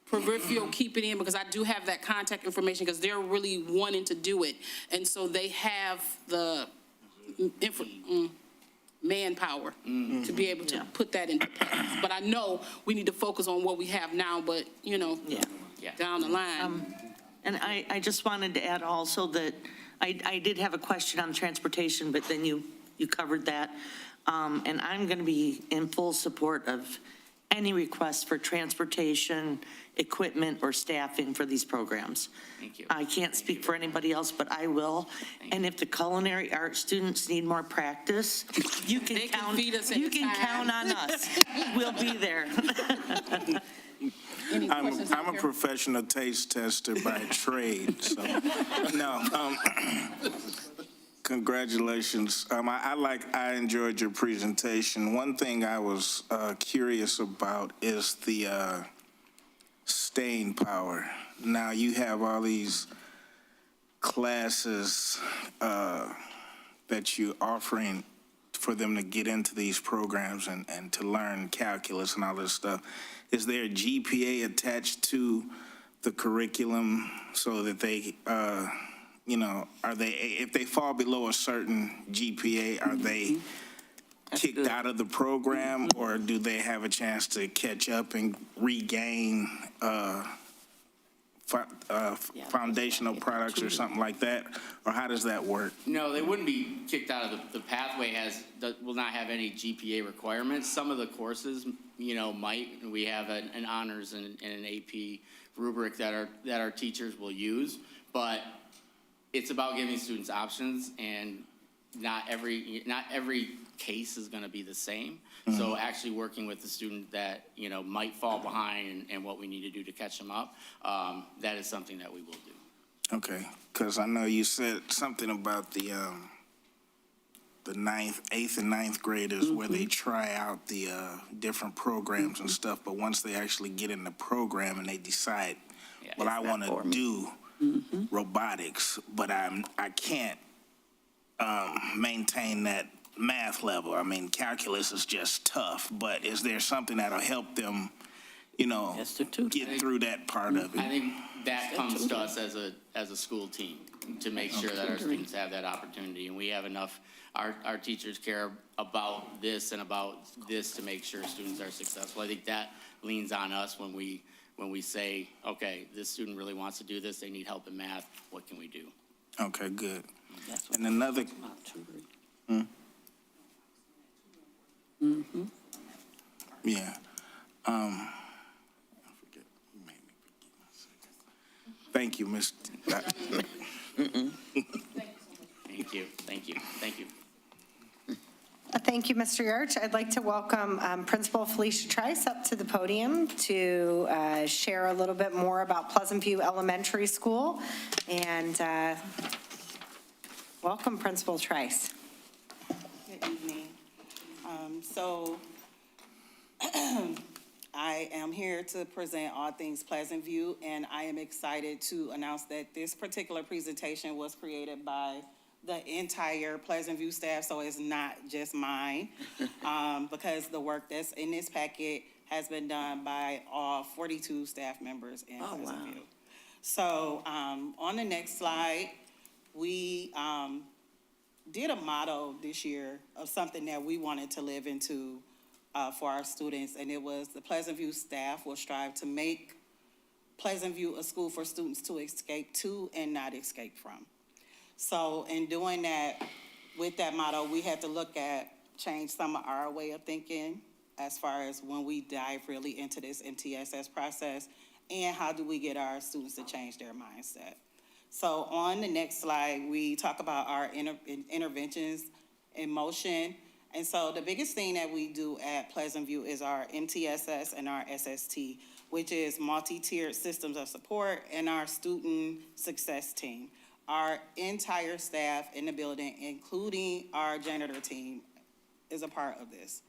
peripheral, keep it in, because I do have that contact information, because they're really wanting to do it. And so they have the manpower to be able to put that into place. But I know we need to focus on what we have now, but, you know, down the line. And I just wanted to add also that I did have a question on transportation, but then you covered that. And I'm going to be in full support of any request for transportation, equipment, or staffing for these programs. Thank you. I can't speak for anybody else, but I will. And if the culinary arts students need more practice, you can They can feed us you anytime. can count on us. We'll be there. Any questions out I'm a here? professional taste tester by trade, so, no, congratulations. I enjoyed your presentation. One thing I was curious about is the staying power. Now, you have all these classes that you're offering for them to get into these programs and to learn calculus and all this stuff. Is there a GPA attached to the curriculum so that they, if they fall below a certain GPA, are they kicked out of the program, or do they have a chance to catch up and regain foundational products or something like that? Or how does that work? No, they wouldn't be kicked out of the pathway will not have any GPA requirements. Some of the courses, might. We have an honors and an AP rubric that our teachers will use, but it's about giving students options, and not every case is going to be the same. Mm-hmm. So actually working with the student that, might fall behind and what we need to do to catch them up, that is something that we will do. Okay, because I know you said something about the 8th and 9th graders where they try out the different programs and stuff, but once they actually get in the program and they decide, well, I want to do robotics, but I can't maintain that math level. I mean, calculus is just tough, but is there something that'll help them, get through that part of I it? think that comes to us as a school team to make sure that our students have that opportunity, and we have enough. Our teachers care about this and about this to make sure students are successful. I think that leans on us when we say, okay, this student really wants to do this, they need help in math, what can we do? Okay, good. And another, yeah. I forget. You made me forget my second. Thank you, Ms. Thank you. Thank you, Mr. Yarch. I'd like to welcome Principal Felicia Trice up to the podium to share a little bit more about Pleasant View Elementary School. And welcome, Principal Trice. Good evening. So I am here to present all things Pleasant View, and I am excited to announce that this particular presentation was created by the entire Pleasant View staff, so it's not just mine, because the work that's in this packet has been done by all 42 staff members in Pleasant View. So on the next slide, we did a motto this year of something that we wanted to live into for our students, and it was the Pleasant View staff will strive to make Pleasant View a school for students to escape to and not escape from. So in doing that, with that motto, we had to change some of our way of thinking as far as when we dive really into this MTSS process, and how do we get our students to change their mindset. So on the next slide, we talk about our interventions in motion. And so the biggest thing that we do at Pleasant View is our MTSS and our SST, which is multi-tiered systems of support, and our student success team. Our entire staff in the building, including our janitor team, is a part of this.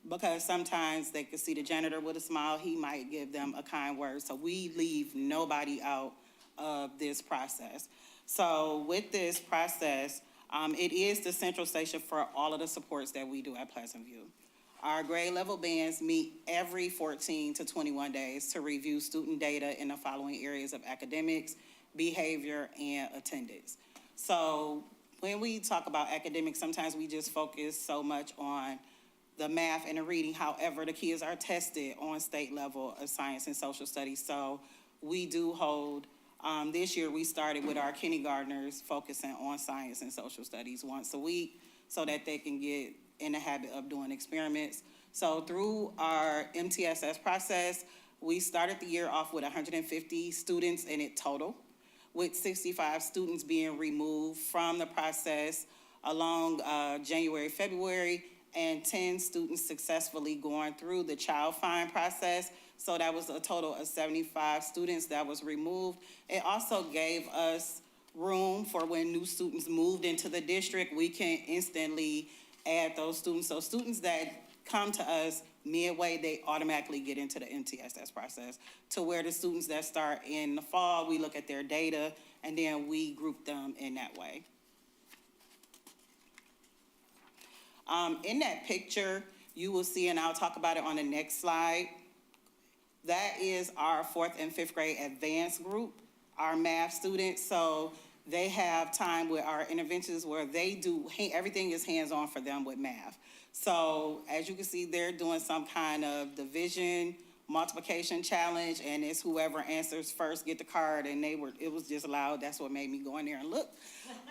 Because sometimes they could see the janitor with a smile, he might give them a kind word. So we leave nobody out of this process. So with this process, it is the central station for all of the supports that we do at Pleasant View. Our grade level bands meet every 14 to 21 days to review student data in the following areas of academics, behavior, and attendance. So when we talk about academics, sometimes we just focus so much on the math and the reading. However, the kids are tested on state level of science and social studies. So we do hold, this year we started with our kindergartners focusing on science and social studies once a week so that they can get in the habit of doing experiments. So through our MTSS process, we started the year off with 150 students in it total, with 65 students being removed from the process along January, February, and 10 students successfully going through the child find process. So that was a total of 75 students that was removed. It also gave us room for when new students moved into the district, we can instantly add those students. So students that come to us midway, they automatically get into the MTSS process. To where the students that start in the fall, we look at their data and then we group them in that way. In that picture, you will see, and I'll talk about it on the next slide, that is our 4th and 5th grade advanced group, our math students. So they have time with our interventions where they do, everything is hands-on for them with math. So as you can see, they're doing some kind of division, multiplication challenge, and it's whoever answers first get the card, and it was just loud. That's what made me go in there and look.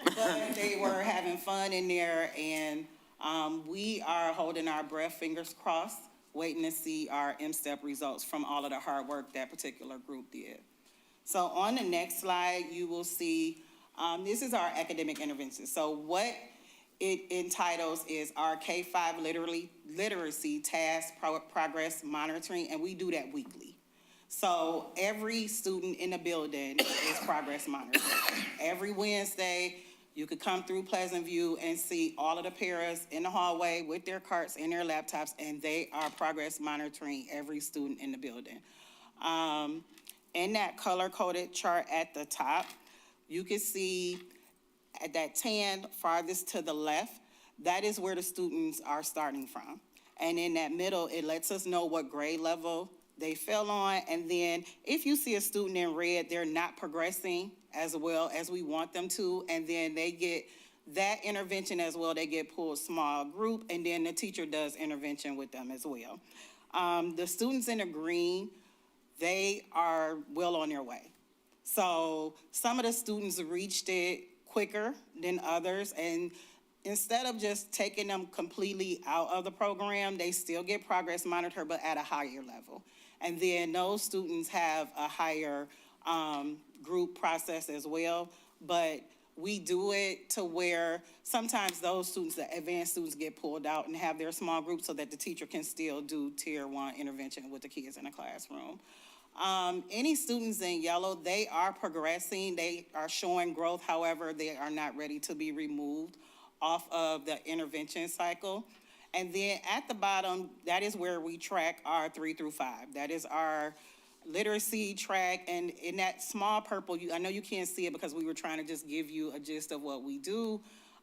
But they were having fun in there, and we are holding our breath, fingers crossed, waiting to see our M-STEP results from all of the hard work that particular group did. So on the next slide, you will see, this is our academic intervention. So what it entitles is our K-5 literacy task progress monitoring, and we do that weekly. So every student in the building is progress monitored. Every Wednesday, you could come through Pleasant View and see all of the paras in the hallway with their carts and their laptops, and they are progress monitoring every student in the building. In that color-coded chart at the top, you can see at that tan farthest to the left, that is where the students are starting from. And in that middle, it lets us know what grade level they fell on. And then if you see a student in red, they're not progressing as well as we want them to. And then they get that intervention as well. They get pulled small group, and then the teacher does intervention with them as well. The students in the green, they are well on their way. So some of the students reached it quicker than others, and instead of just taking them completely out of the program, they still get progress monitored, but at a higher level. And then those students have a higher group process as well, but we do it to where sometimes those students, the advanced students, get pulled out and have their small group so that the teacher can still do tier 1 intervention with the kids in the classroom. Any students in yellow, they are progressing, they are showing growth, however, they are not ready to be removed off of the intervention cycle. And then at the bottom, that is where we track our 3 through 5. That is our literacy track, and in that small purple, I know you can't see it because we were trying to just give you a gist of what we do.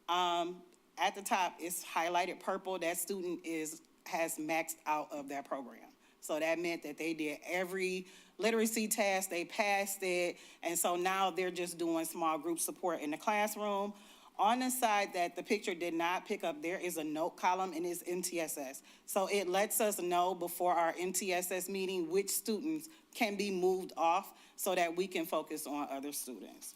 At the top, it's highlighted purple. That student has maxed out of that program. So that meant that they did every literacy task, they passed it, and so now they're just doing small group support in the classroom. On the side that the picture did not pick up, there is a note column, and it's MTSS. So it lets us know before our MTSS meeting which students can be moved off so that we can focus on other students.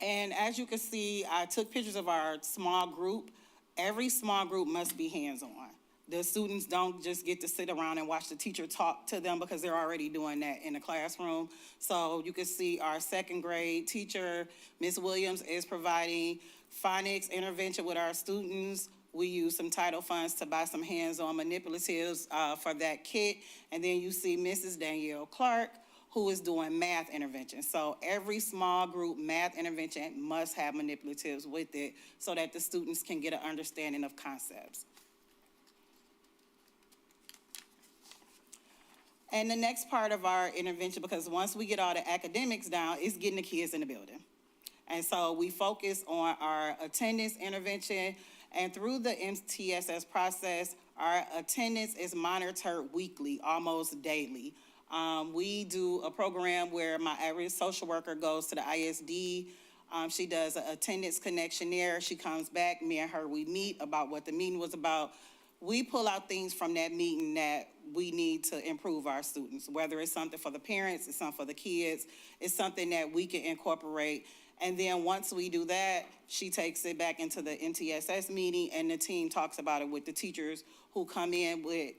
And as you can see, I took pictures of our small group. Every small group must be hands-on. The students don't just get to sit around and watch the teacher talk to them because they're already doing that in the classroom. So you can see our 2nd grade teacher, Ms. Williams, is providing phonics intervention with our students. We use some title funds to buy some hands-on manipulatives for that kit. And then you see Mrs. Danielle Clark, who is doing math intervention. So every small group math intervention must have manipulatives with it so that the students can get an understanding of concepts. And the next part of our intervention, because once we get all the academics down, is getting the kids in the building. And so we focus on our attendance intervention, and through the MTSS process, our attendance is monitored weekly, almost daily. We do a program where my average social worker goes to the ISD. She does an attendance connection there. She comes back, me and her, we meet about what the meeting was about. We pull out things from that meeting that we need to improve our students, whether it's something for the parents, it's something for the kids, it's something that we can incorporate. And then once we do that, she takes it back into the NTSS meeting, and the team talks about it with the teachers who come in with,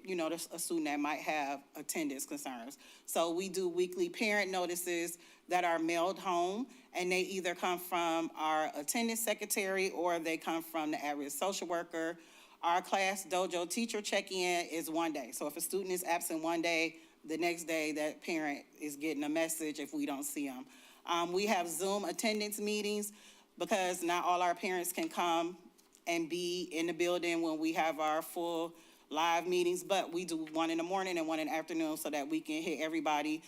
a student that might have attendance concerns. So we do weekly parent notices that are mailed home, and they either come from our attendance secretary or they come from the at-risk social worker. Our class dojo teacher check-in is 1 day. So if a student is absent 1 day, the next day that parent is getting a message if we don't see them. We have Zoom attendance meetings because not all our parents can come and be in the building when we have our full live meetings, but we do one in the morning and one in the afternoon so that we can hit everybody.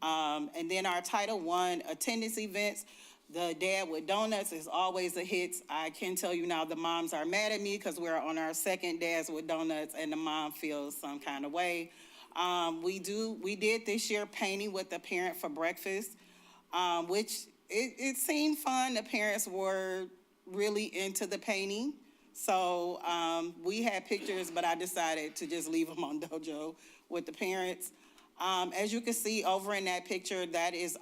And then our Title I attendance events, the Dad with Donuts is always a hit. I can tell you now the moms are mad at me because we're on our second Dads with Donuts and the mom feels some kind of way. We did this year painting with the parent for breakfast, which it seemed fun. The parents were really into the painting. So we had pictures, but I decided to just leave them on Dojo with the parents. As you can see over in that picture, that is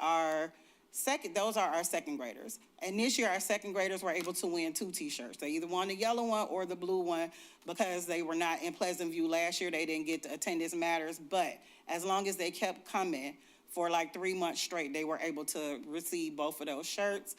those are our second graders. And this year, our second graders were able to win 2 t-shirts. They either won the yellow one or the blue one because they were not in Pleasant View last year. They didn't get the attendance matters, but as long as they kept coming for like 3 months straight, they were able to receive both of those shirts.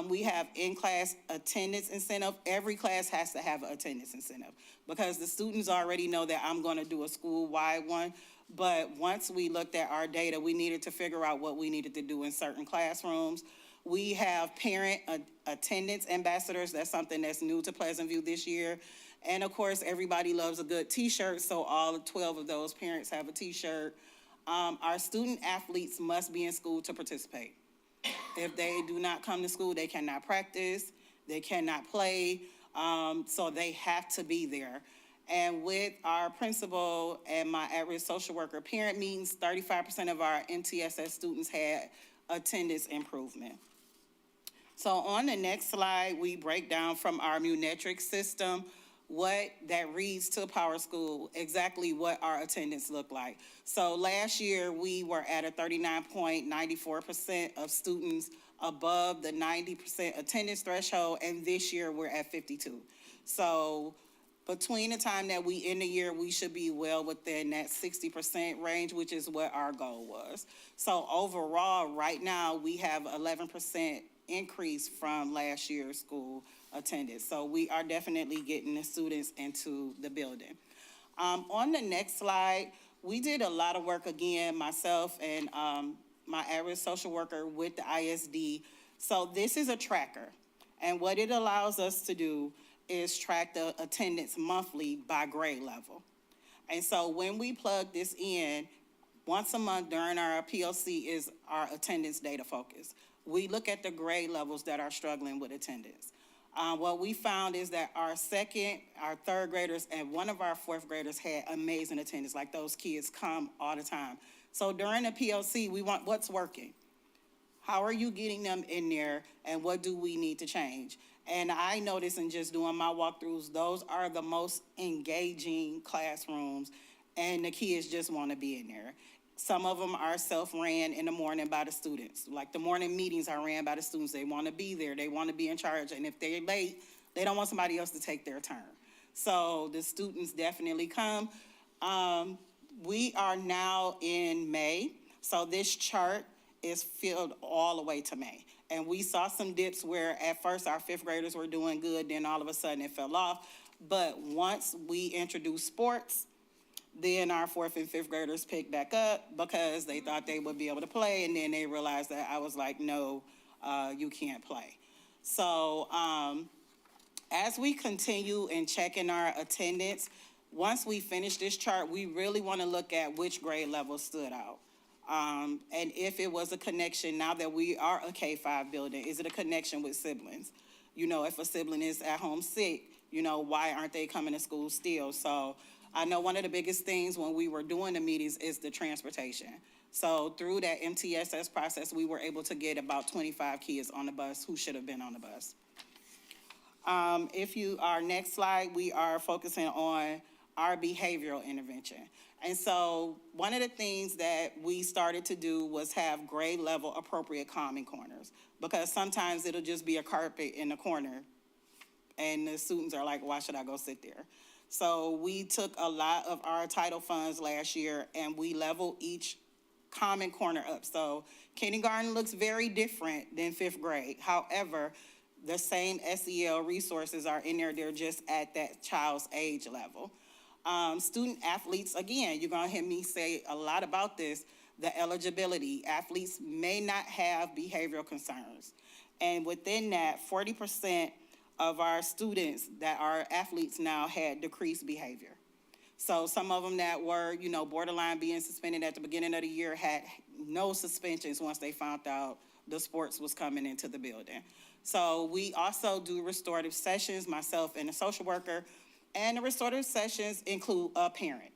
We have in-class attendance incentive. Every class has to have an attendance incentive because the students already know that I'm going to do a school-wide one. But once we looked at our data, we needed to figure out what we needed to do in certain classrooms. We have parent attendance ambassadors. That's something that's new to Pleasant View this year. And of course, everybody loves a good t-shirt, so all 12 of those parents have a t-shirt. Our student athletes must be in school to participate. If they do not come to school, they cannot practice, they cannot play, so they have to be there. And with our principal and my at-risk social worker parent meetings, 35% of our MTSS students had attendance improvement. So on the next slide, we break down from our Munetric system what that reads to PowerSchool, exactly what our attendance looked like. So last year, we were at a 39.94% of students above the 90% attendance threshold, and this year we're at 52. So between the time that we end the year, we should be well within that 60% range, which is what our goal was. So overall, right now, we have 11% increase from last year's school attendance. So we are definitely getting the students into the building. On the next slide, we did a lot of work again, myself and my at-risk social worker with the ISD. So this is a tracker. And what it allows us to do is track the attendance monthly by grade level. And so when we plug this in, once a month during our PLC is our attendance data focus. We look at the grade levels that are struggling with attendance. What we found is that our second, our third graders, and one of our fourth graders had amazing attendance. Like those kids come all the time. So during the PLC, we want what's working. How are you getting them in there, and what do we need to change? And I noticed in just doing my walkthroughs, those are the most engaging classrooms, and the kids just want to be in there. Some of them are self-ran in the morning by the students. Like the morning meetings are ran by the students. They want to be there. They want to be in charge. And if they're late, they don't want somebody else to take their turn. So the students definitely come. We are now in May. So this chart is filled all the way to May. And we saw some dips where at first our fifth graders were doing good, then all of a sudden it fell off. But once we introduced sports, then our fourth and fifth graders picked back up because they thought they would be able to play, and then they realized that I was like, no, you can't play. So as we continue and checking our attendance, once we finish this chart, we really want to look at which grade level stood out. And if it was a connection, now that we are a K-5 building, is it a connection with siblings? You know, if a sibling is at home sick, you know, why aren't they coming to school still? So I know one of the biggest things when we were doing the meetings is the transportation. So through that MTSS process, we were able to get about 25 kids on the bus who should have been on the bus. Our next slide, we are focusing on our behavioral intervention. And so one of the things that we started to do was have grade level appropriate calming corners, because sometimes it'll just be a carpet in the corner and the students are like, why should I go sit there? So we took a lot of our title funds last year and we leveled each common corner up. So kindergarten looks very different than fifth grade. However, the same SEL resources are in there. They're just at that child's age level. Student athletes, again, you're gonna hear me say a lot about this, the eligibility. Athletes may not have behavioral concerns. And within that, 40% of our students that are athletes now had decreased behavior. So some of them that were, borderline being suspended at the beginning of the year had no suspensions once they found out the sports was coming into the building. So we also do restorative sessions, myself and a social worker, and the restorative sessions include a parent.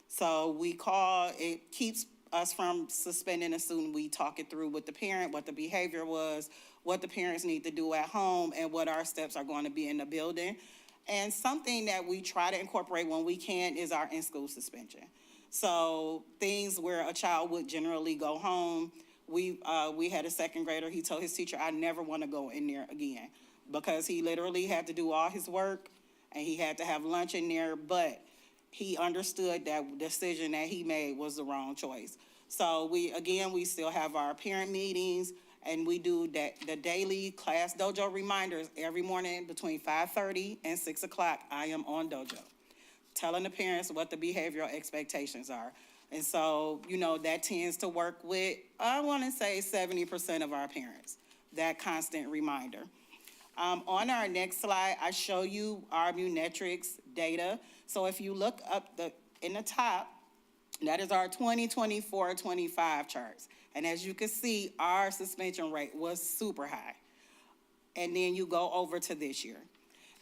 So it keeps us from suspending a student. We talk it through with the parent, what the behavior was, what the parents need to do at home, and what our steps are going to be in the building. And something that we try to incorporate when we can is our in-school suspension. So things where a child would generally go home. We had a second grader, he told his teacher, I never want to go in there again, because he literally had to do all his work and he had to have lunch in there, but he understood that decision that he made was the wrong choice. So we still have our parent meetings, and we do the daily class dojo reminders every morning between 5:30 and 6 o'clock. I am on dojo, telling the parents what the behavioral expectations are. And so, that tends to work with, I want to say 70% of our parents, that constant reminder. On our next slide, I show you our Munetrics data. So if you look up in the top, that is our 2024-25 charts. And as you can see, our suspension rate was super high. And then you go over to this year.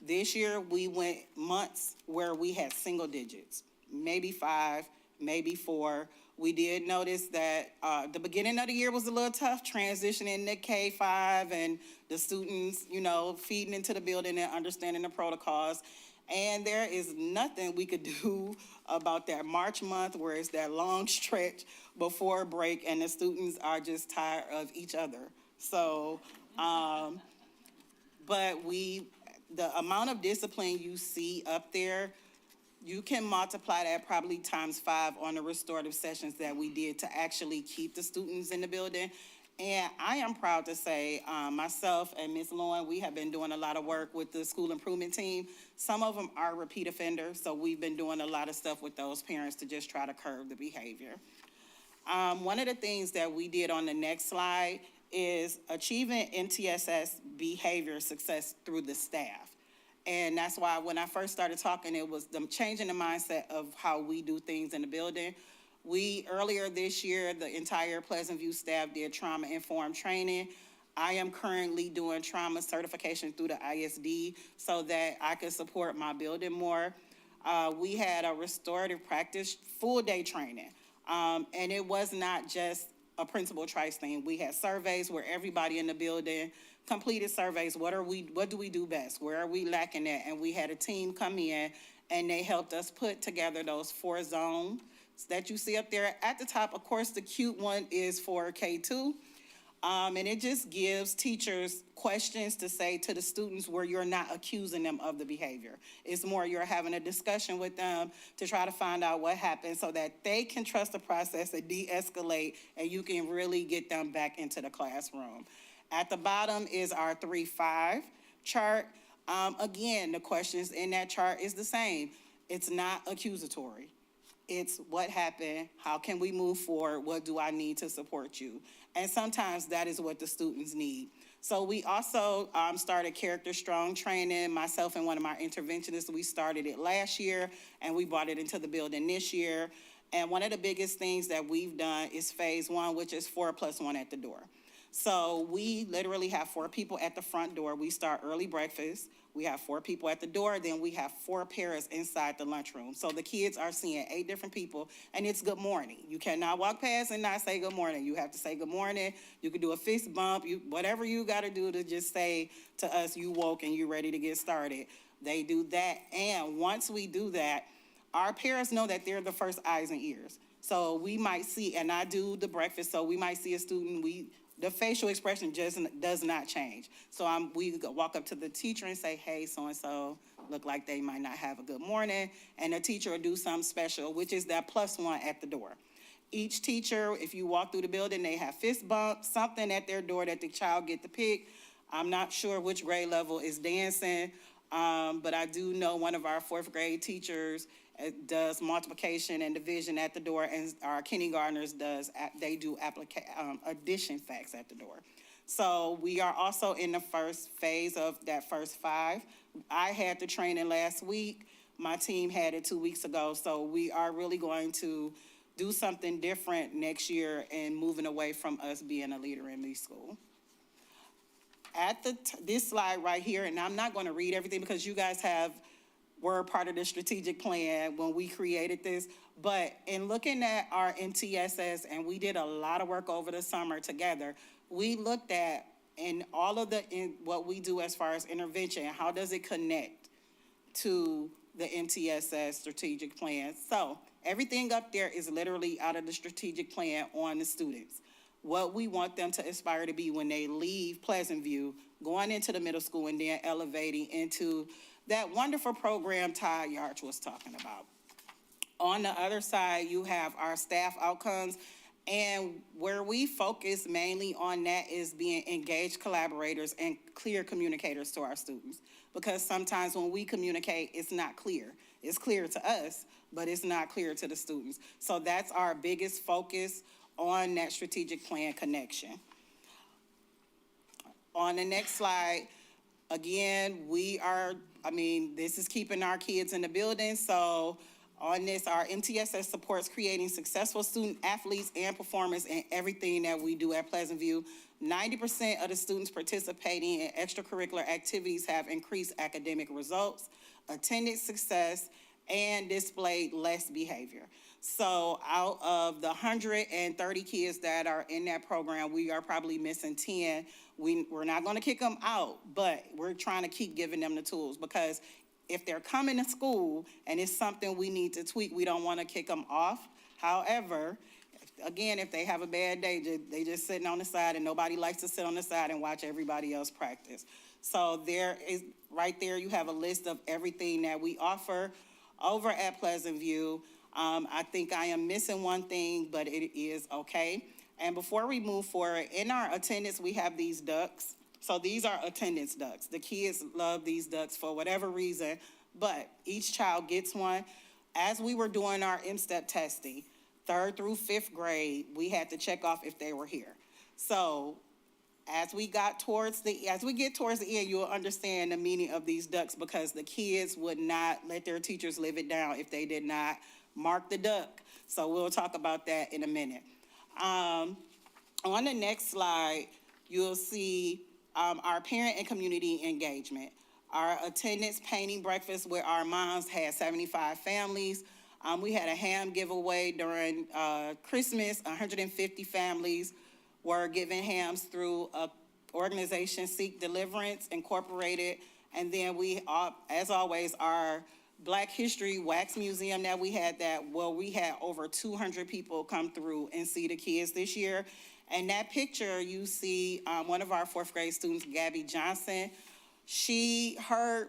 This year, we went months where we had single digits, maybe 5, maybe 4. We did notice that the beginning of the year was a little tough, transitioning to K-5 and the students, feeding into the building and understanding the protocols. And there is nothing we could do about that March month where it's that long stretch before break and the students are just tired of each other. So, but the amount of discipline you see up there, you can multiply that probably times 5 on the restorative sessions that we did to actually keep the students in the building. And I am proud to say, myself and Ms. Lowen, we have been doing a lot of work with the school improvement team. Some of them are repeat offenders, so we've been doing a lot of stuff with those parents to just try to curb the behavior. One of the things that we did on the next slide is achieving MTSS behavior success through the staff. And that's why when I first started talking, it was them changing the mindset of how we do things in the building. Earlier this year, the entire Pleasant View staff did trauma-informed training. I am currently doing trauma certification through the ISD so that I can support my building more. We had a restorative practice full-day training, and it was not just a Principal Trice thing. We had surveys where everybody in the building completed surveys. What do we do best? Where are we lacking at? And we had a team come in, and they helped us put together those 4 zones that you see up there at the top. Of course, the cute one is for K2. And it just gives teachers questions to say to the students where you're not accusing them of the behavior. It's more you're having a discussion with them to try to find out what happened so that they can trust the process and de-escalate, and you can really get them back into the classroom. At the bottom is our 3-5 chart. Again, the questions in that chart is the same. It's not accusatory. It's what happened, how can we move forward, what do I need to support you? And sometimes that is what the students need. So we also started Character Strong training. Myself and one of my interventionists, we started it last year, and we brought it into the building this year. And one of the biggest things that we've done is phase 1, which is 4+1 at the door. So we literally have 4 people at the front door. We start early breakfast. We have 4 people at the door. Then we have 4 pairs inside the lunchroom. So the kids are seeing 8 different people, and it's good morning. You cannot walk past and not say good morning. You have to say good morning. You can do a fist bump, whatever you got to do to just say to us, you woke and you ready to get started. They do that. And once we do that, our parents know that they're the first eyes and ears. So we might see, and I do the breakfast, so we might see a student, the facial expression just does not change. So we walk up to the teacher and say, hey, so-and-so, look like they might not have a good morning. And the teacher will do something special, which is that +1 at the door. Each teacher, if you walk through the building, they have fist bumps, something at their door that the child get to pick. I'm not sure which grade level is dancing, but I do know one of our 4th grade teachers does multiplication and division at the door, and our kindergartners they do addition facts at the door. So we are also in the first phase of that first 5. I had the training last week. My team had it 2 weeks ago. So we are really going to do something different next year and moving away from us being a leader in Lee School. At this slide right here, and I'm not going to read everything because you guys were part of the strategic plan when we created this, but in looking at our MTSS, and we did a lot of work over the summer together, we looked at in all of what we do as far as intervention, how does it connect to the MTSS strategic plan? So everything up there is literally out of the strategic plan on the students. What we want them to aspire to be when they leave Pleasant View, going into the middle school, and then elevating into that wonderful program Todd Yarch was talking about. On the other side, you have our staff outcomes, and where we focus mainly on that is being engaged collaborators and clear communicators to our students. Because sometimes when we communicate, it's not clear. It's clear to us, but it's not clear to the students. So that's our biggest focus on that strategic plan connection. On the next slide, again, this is keeping our kids in the building. So on this, our MTSS supports creating successful student athletes and performers in everything that we do at Pleasant View. 90% of the students participating in extracurricular activities have increased academic results, attendance success, and displayed less behavior. So out of the 130 kids that are in that program, we are probably missing 10. We're not going to kick them out, but we're trying to keep giving them the tools, because if they're coming to school and it's something we need to tweak, we don't want to kick them off. However, again, if they have a bad day, they just sitting on the side, and nobody likes to sit on the side and watch everybody else practice. So there is, right there, you have a list of everything that we offer over at Pleasant View. I think I am missing one thing, but it is okay. And before we move forward, in our attendance, we have these ducks. So these are attendance ducks. The kids love these ducks for whatever reason, but each child gets one. As we were doing our M-STEP testing, 3rd through 5th grade, we had to check off if they were here. So as we get towards the end, you'll understand the meaning of these ducks, because the kids would not let their teachers live it down if they did not mark the duck. So we'll talk about that in a minute. On the next slide, you'll see our parent and community engagement. Our attendance painting breakfast with our moms had 75 families. We had a ham giveaway during Christmas. 150 families were given hams through a organization, Seek Deliverance Incorporated. And then we, as always, our Black History Wax Museum that we had we had over 200 people come through and see the kids this year. And that picture, you see one of our 4th grade students, Gabby Johnson. Her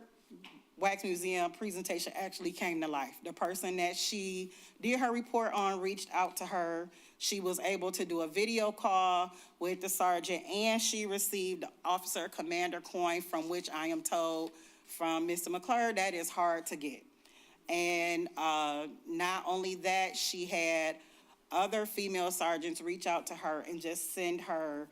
Wax Museum presentation actually came to life. The person that she did her report on reached out to her. She was able to do a video call with the sergeant, and she received Officer Commander coin, from which I am told from Mr. McClure that is hard to get. And not only that, she had other female sergeants reach out to her and just send her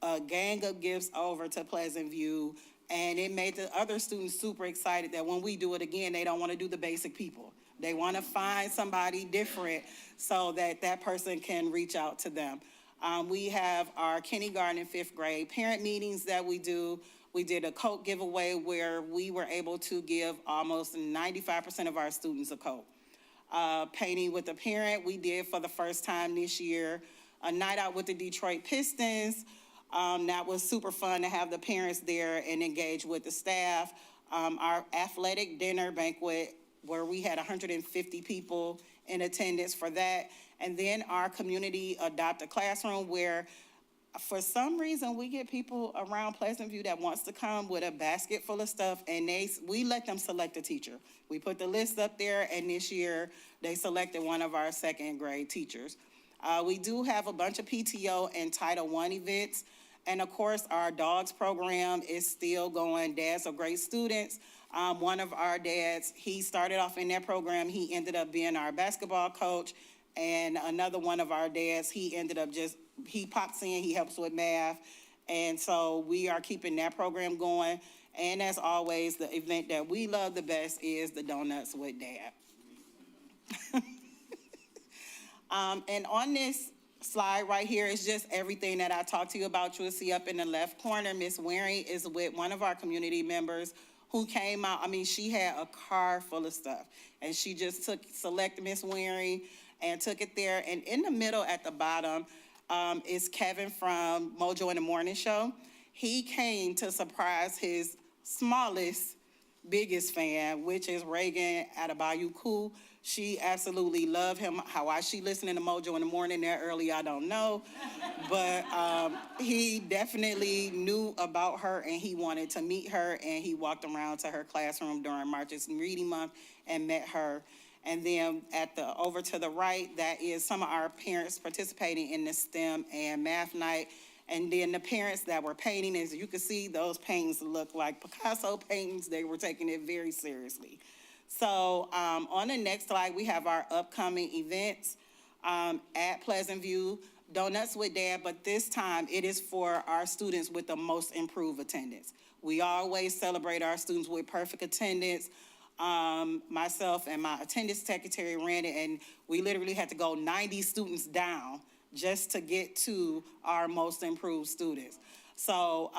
a gang of gifts over to Pleasant View. And it made the other students super excited that when we do it again, they don't want to do the basic people. They want to find somebody different so that that person can reach out to them. We have our kindergarten and 5th grade parent meetings that we do. We did a coat giveaway where we were able to give almost 95% of our students a coat. Painting with a parent, we did for the first time this year. A night out with the Detroit Pistons. That was super fun to have the parents there and engage with the staff. Our athletic dinner banquet where we had 150 people in attendance for that. And then our community adopted classroom where for some reason, we get people around Pleasant View that wants to come with a basket full of stuff, and we let them select a teacher. We put the list up there, and this year, they selected one of our second grade teachers. We do have a bunch of PTO and Title I events, and of course, our dogs program is still going. Dads are great students. One of our dads, he started off in that program. He ended up being our basketball coach, and another one of our dads, he ended up he pops in, he helps with math. And so we are keeping that program going. And as always, the event that we love the best is the Donuts with Dad. And on this slide right here is just everything that I talked to you about. You'll see up in the left corner, Miss Waring is with one of our community members who came out. I mean, she had a car full of stuff. And she just selected Miss Waring and took it there. And in the middle at the bottom, is Kevin from Mojo in the Morning Show. He came to surprise his smallest, biggest fan, which is Reagan Adebayo Koo. She absolutely loved him. Why she listening to Mojo in the Morning that early, I don't know. But he definitely knew about her, and he wanted to meet her, and he walked around to her classroom during March's Reading Month and met her. And then over to the right, that is some of our parents participating in the STEM and math night. And then the parents that were painting, as you can see, those paintings look like Picasso paintings. They were taking it very seriously. So on the next slide, we have our upcoming events at Pleasant View, Donuts with Dad, but this time it is for our students with the most improved attendance. We always celebrate our students with perfect attendance. Myself and my attendance secretary ran it, and we literally had to go 90 students down just to get to our most improved students. So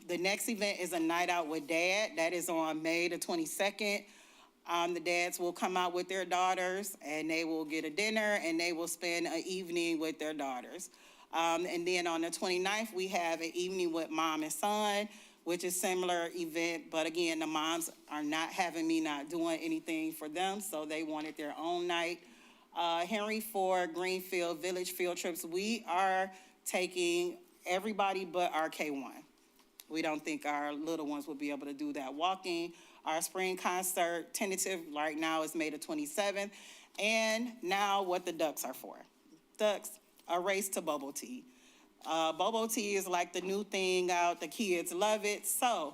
the next event is a night out with Dad. That is on May the 22nd. The dads will come out with their daughters, and they will get a dinner, and they will spend an evening with their daughters. And then on the 29th, we have an evening with Mom and Son, which is similar event, but again, the moms are not having me not doing anything for them, so they wanted their own night. Henry Ford, Greenfield, Village field trips, we are taking everybody but our K1. We don't think our little ones will be able to do that walking. Our spring concert, tentative right now, is May the 27th. And now what the ducks are for. Ducks, a race to bubble tea. Bobo tea is like the new thing out. The kids love it. So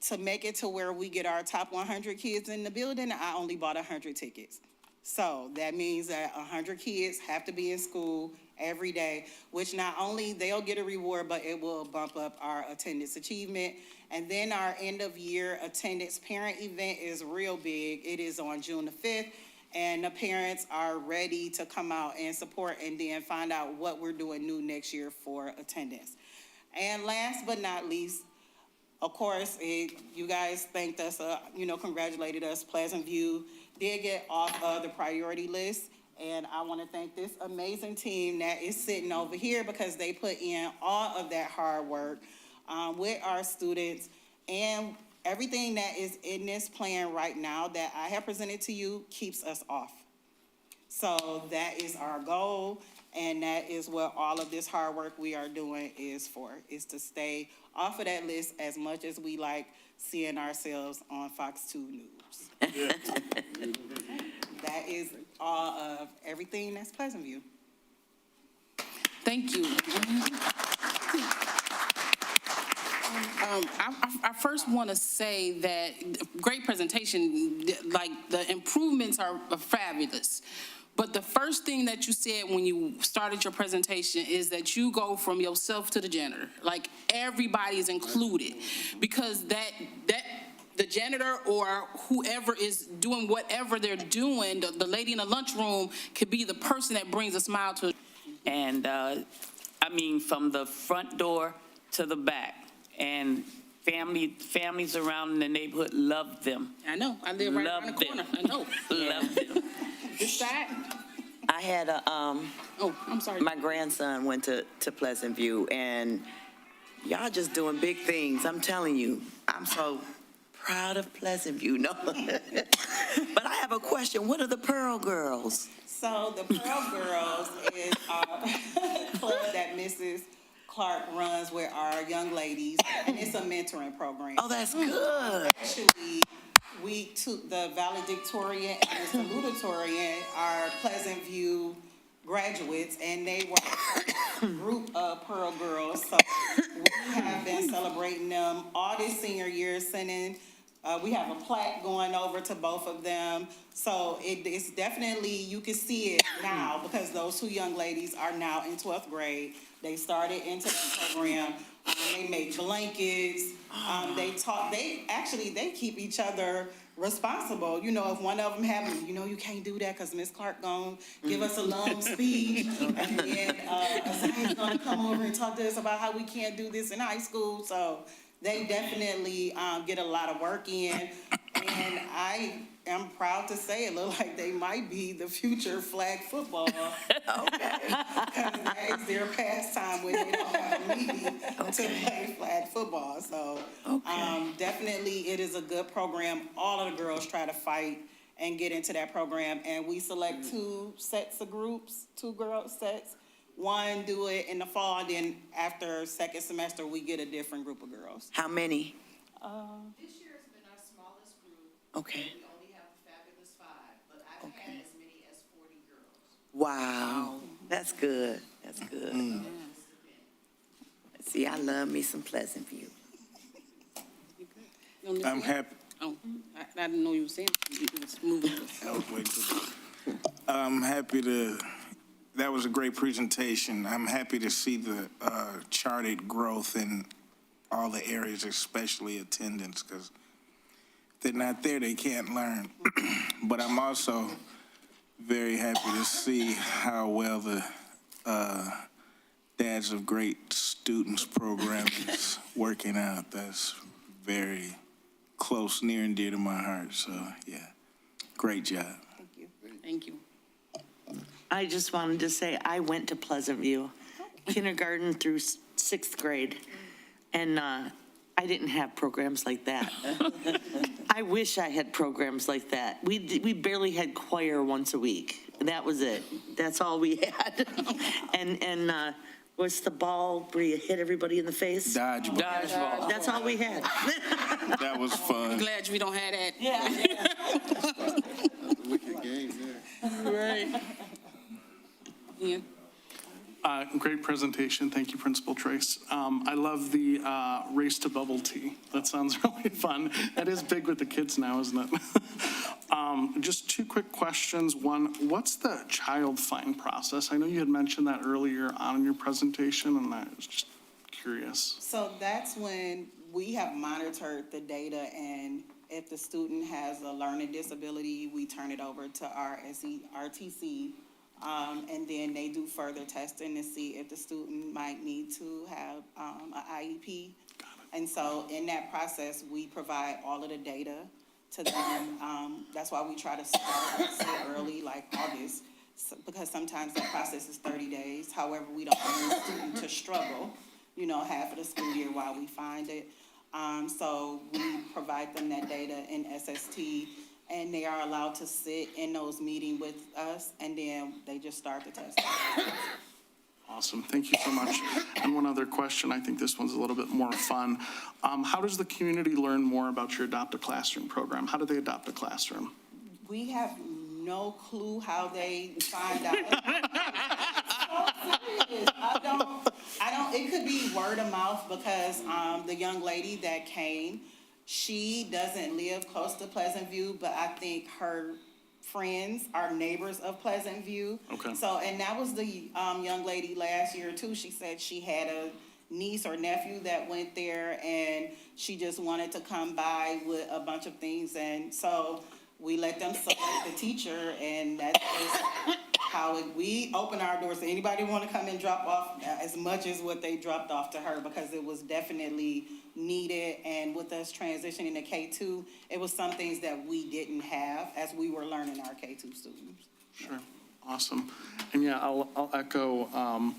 to make it to where we get our top 100 kids in the building, I only bought 100 tickets. So that means that 100 kids have to be in school every day, which not only they'll get a reward, but it will bump up our attendance achievement. And then our end of year attendance parent event is real big. It is on June the 5th. And the parents are ready to come out and support and then find out what we're doing new next year for attendance. And last but not least, of course, you guys thanked us, congratulated us. Pleasant View did get off of the priority list. And I want to thank this amazing team that is sitting over here because they put in all of that hard work with our students, and everything that is in this plan right now that I have presented to you keeps us off. So that is our goal, and that is what all of this hard work we are doing is for, is to stay off of that list as much as we like seeing ourselves on Fox 2 News. That is all of everything that's Pleasant View. Thank you. I first want to say that great presentation, like the improvements are fabulous. But the first thing that you said when you started your presentation is that you go from yourself to the janitor. Like everybody is included, because the janitor or whoever is doing whatever they're doing, the lady in the lunchroom could be the person that brings a smile to. And from the front door to the back. And families around the neighborhood love them. I know, I live right around the corner, I know. Love them. This side? I had I'm sorry. my grandson went to Pleasant View, and y'all just doing big things. I'm telling you, I'm so proud of Pleasant View, no. But I have a question. What are the Pearl Girls? So the Pearl Girls is our club that Mrs. Clark runs with our young ladies, and it's a mentoring program. Oh, that's good. Actually, we took the valedictorian and the salutatorian are Pleasant View graduates, and they were a group of Pearl Girls. So we have been celebrating them all this senior year, we have a plaque going over to both of them. So it's definitely, you can see it now because those two young ladies are now in 12th grade. They started into the program. They make blankets. They keep each other responsible. You know, if one of them have, you can't do that because Miss Clark gonna give us a long speech. And then Asahi's gonna come over and talk to us about how we can't do this in high school. So they definitely get a lot of work in. And I am proud to say it looks like they might be the future flag football. Okay. Because that is their pastime when they don't have a meeting to play flag football. So definitely it is a good program. All of the girls try to fight and get into that program. And we select two sets of groups, two girl sets. One do it in the fall, then after second semester, we get a different group of girls. How many? This year has been our smallest group. Okay. We only have a fabulous 5, but I've had as many as 40 girls. Wow. That's good. That's good. See, I love me some Pleasant View. I'm happy. Oh, I didn't know you were saying, you was moving. I'm happy that was a great presentation. I'm happy to see the charted growth in all the areas, especially attendance, because if they're not there, they can't learn. But I'm also very happy to see how well the Dads of Great Students program is working out. That's very close, near and dear to my heart. So, yeah, great job. Thank you. I just wanted to say, I went to Pleasant View, kindergarten through sixth grade, and I didn't have programs like that. I wish I had programs like that. We barely had choir once a week, and that was it. That's all we had. And what's the ball where you hit everybody in the face? Dodgeball. That's all we had. That was fun. Glad we don't have that. Yeah. Wicked game there. Right. Yeah. Great presentation. Thank you, Principal Trace. I love the race to bubble tea. That sounds really fun. That is big with the kids now, isn't it? Just two quick questions. One, what's the child find process? I know you had mentioned that earlier on in your presentation, and I was just curious. So that's when we have monitored the data, and if the student has a learning disability, we turn it over to our RTC. And then they do further testing to see if the student might need to have an IEP. And so in that process, we provide all of the data to them. That's why we try to start so early, like August, because sometimes that process is 30 days. However, we don't want the student to struggle, half of the school year while we find it. So we provide them that data in SST. And they are allowed to sit in those meetings with us, and then they just start the test. Awesome. Thank you so much. And one other question. I think this one's a little bit more fun. How does the community learn more about your Adopt a Classroom program? How do they adopt a classroom? We have no clue how they find out. It could be word of mouth because the young lady that came, she doesn't live close to Pleasant View, but I think her friends are neighbors of Pleasant View. Okay. So, and that was the young lady last year too. She said she had a niece or nephew that went there, and she just wanted to come by with a bunch of things. And so we let them select the teacher, and that's just how we open our doors. So anybody want to come and drop off as much as what they dropped off to her, because it was definitely needed. And with us transitioning to K2, it was some things that we didn't have as we were learning our K2 students. Sure. Awesome. And yeah, I'll echo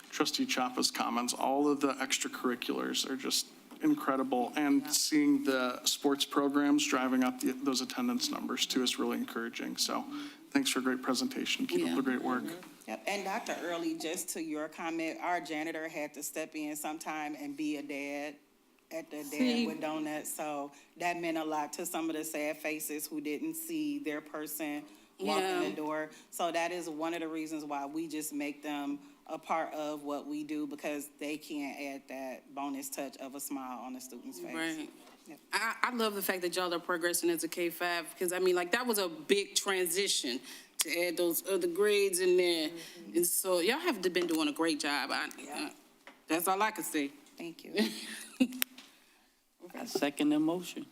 Trustee Chappa's comments. All of the extracurriculars are just incredible. And seeing the sports programs driving up those attendance numbers too is really encouraging. So thanks for a great presentation. Keep up the great work. Yep, and Dr. Early, just to your comment, our janitor had to step in sometime and be a dad at the Dad with Donuts. So that meant a lot to some of the sad faces who didn't see their person walk in the door. So that is one of the reasons why we just make them a part of what we do, because they can't add that bonus touch of a smile on a student's face. Right. I love the fact that y'all are progressing as a K-5, because I mean, like, that was a big transition to add those other grades in there. And so y'all have been doing a great job. That's all I can say. Thank you. I second the motion.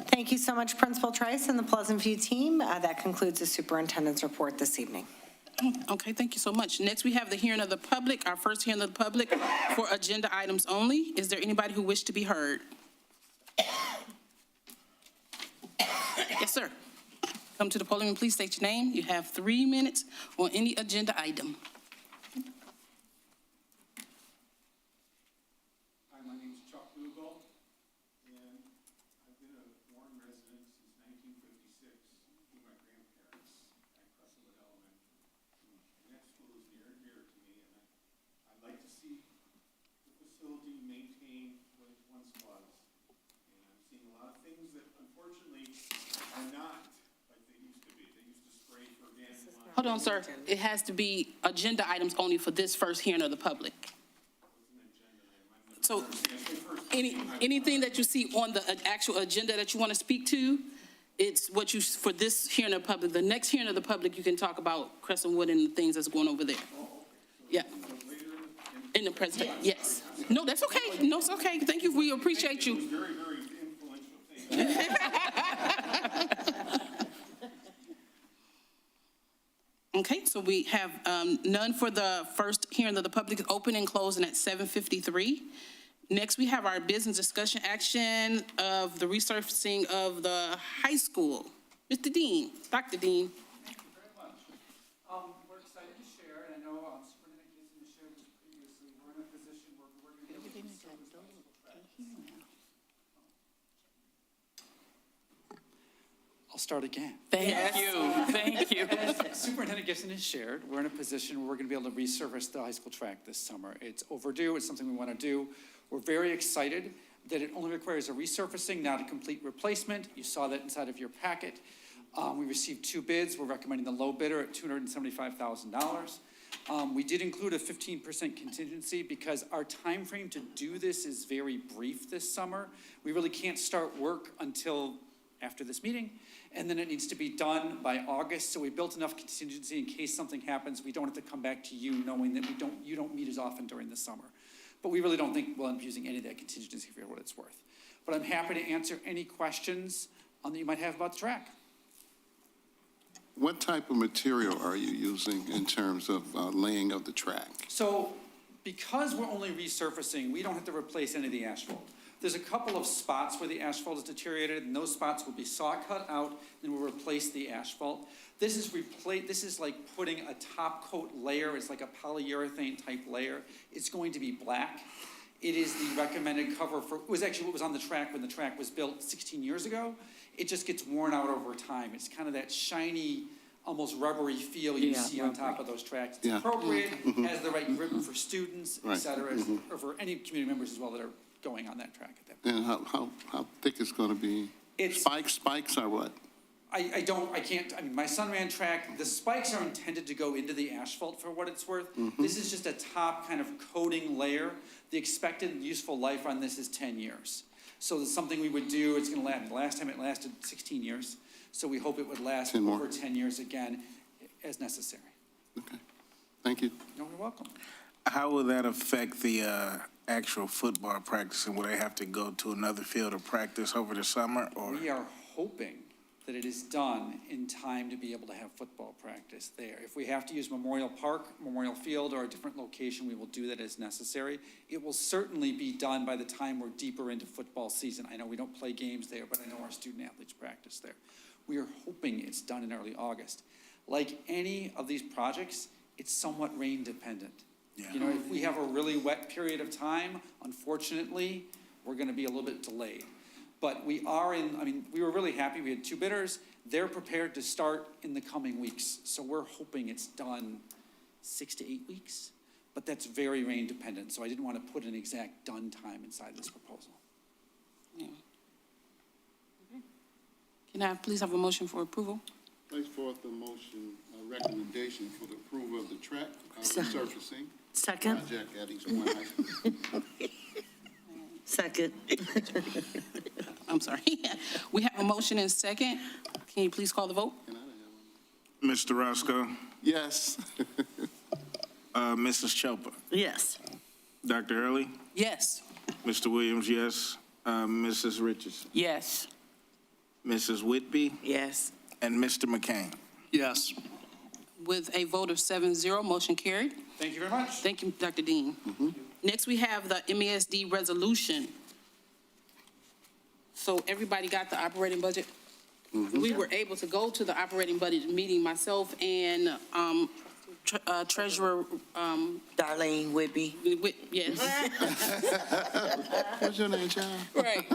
Thank you so much, Principal Trice and the Pleasant View team. That concludes the superintendent's report this evening. Okay, thank you so much. Next, we have the hearing of the public, our first hearing of the public for agenda items only. Is there anybody who wishes to be heard? Yes, sir. Come to the podium and please state your name. You have 3 minutes on any agenda item. Hi, my name's Chuck Dugal, and I've been a Warren resident since 1956 with my grandparents at Crestwood Elementary. And that school is near and dear to me, and I'd like to see the facility maintained what it once was. And I'm seeing a lot of things that unfortunately are not like they used to be. They used to spray for organic. Hold on, sir. It has to be agenda items only for this first hearing of the public. So anything that you see on the actual agenda that you want to speak to, it's what you, for this hearing of the public. The next hearing of the public, you can talk about Crescent Wood and the things that's going over there. Yeah. In the president, yes. No, that's okay. No, it's okay. Thank you. We appreciate you. Very, very influential things. Okay, so we have none for the first hearing of the public, open and closing at 7:53. Next, we have our business discussion action of the resurfacing of the high school. Mr. Dean, Dr. Dean. Thank you very much. We're excited to share, and I know Superintendent Gibson has shared this previously. We're in a position where we're going to be able to service the high school track. I'll start again. Thank you. As Superintendent Gibson has shared, we're in a position where we're going to be able to resurface the high school track this summer. It's overdue. It's something we want to do. We're very excited that it only requires a resurfacing, not a complete replacement. You saw that inside of your packet. We received 2 bids. We're recommending the low bidder at $275,000. We did include a 15% contingency because our time frame to do this is very brief this summer. We really can't start work until after this meeting, and then it needs to be done by August. So we built enough contingency in case something happens. We don't have to come back to you knowing that you don't meet as often during the summer. But we really don't think we'll end up using any of that contingency for what it's worth. But I'm happy to answer any questions that you might have about the track. What type of material are you using in terms of laying of the track? So because we're only resurfacing, we don't have to replace any of the asphalt. There's a couple of spots where the asphalt is deteriorated, and those spots will be saw cut out, and we'll replace the asphalt. This is like putting a top coat layer. It's like a polyurethane type layer. It's going to be black. It is the recommended cover for, it was actually what was on the track when the track was built 16 years ago. It just gets worn out over time. It's kind of that shiny, almost rubbery feel you see on top of those tracks. It's appropriate, has the right grip for students, et cetera, or for any community members as well that are going on that track at that point. And how thick it's going to be? Spikes are what? I mean, my son ran track. The spikes are intended to go into the asphalt for what it's worth. This is just a top kind of coating layer. The expected useful life on this is 10 years. So it's something we would do. It's going to last. Last time it lasted 16 years. So we hope it would last over 10 years again as necessary. Okay. Thank you. You're welcome. How will that affect the actual football practice, and will they have to go to another field of practice over the summer? Or We are hoping that it is done in time to be able to have football practice there. If we have to use Memorial Park, Memorial Field, or a different location, we will do that as necessary. It will certainly be done by the time we're deeper into football season. I know we don't play games there, but I know our student athletes practice there. We are hoping it's done in early August. Like any of these projects, it's somewhat rain dependent. You know, if we have a really wet period of time, unfortunately, We're going to be a little bit delayed. But we are we were really happy. We had 2 bidders. They're prepared to start in the coming weeks. So we're hoping it's done 6 to 8 weeks. But that's very rain dependent, so I didn't want to put an exact done time inside this proposal. Can I please have a motion for approval? Place forth the motion, recommendation for the approval of the track resurfacing Second? project at East Point High School. Second. I'm sorry. We have a motion and second. Can you please call the vote? Mr. Roscoe, Yes. Mrs. Chopra, Yes. Dr. Early, Yes. Mr. Williams, yes, Mrs. Richardson, Yes. Mrs. Whitby, Yes. and Mr. McCain. Yes. With a vote of 7-0, motion carried. Thank you very much. Thank you, Dr. Dean. Next, we have the MASD resolution. So everybody got the operating budget? We were able to go to the operating budget meeting, myself and Treasurer, Darlene Whitby. yes. What's your name, child? Right.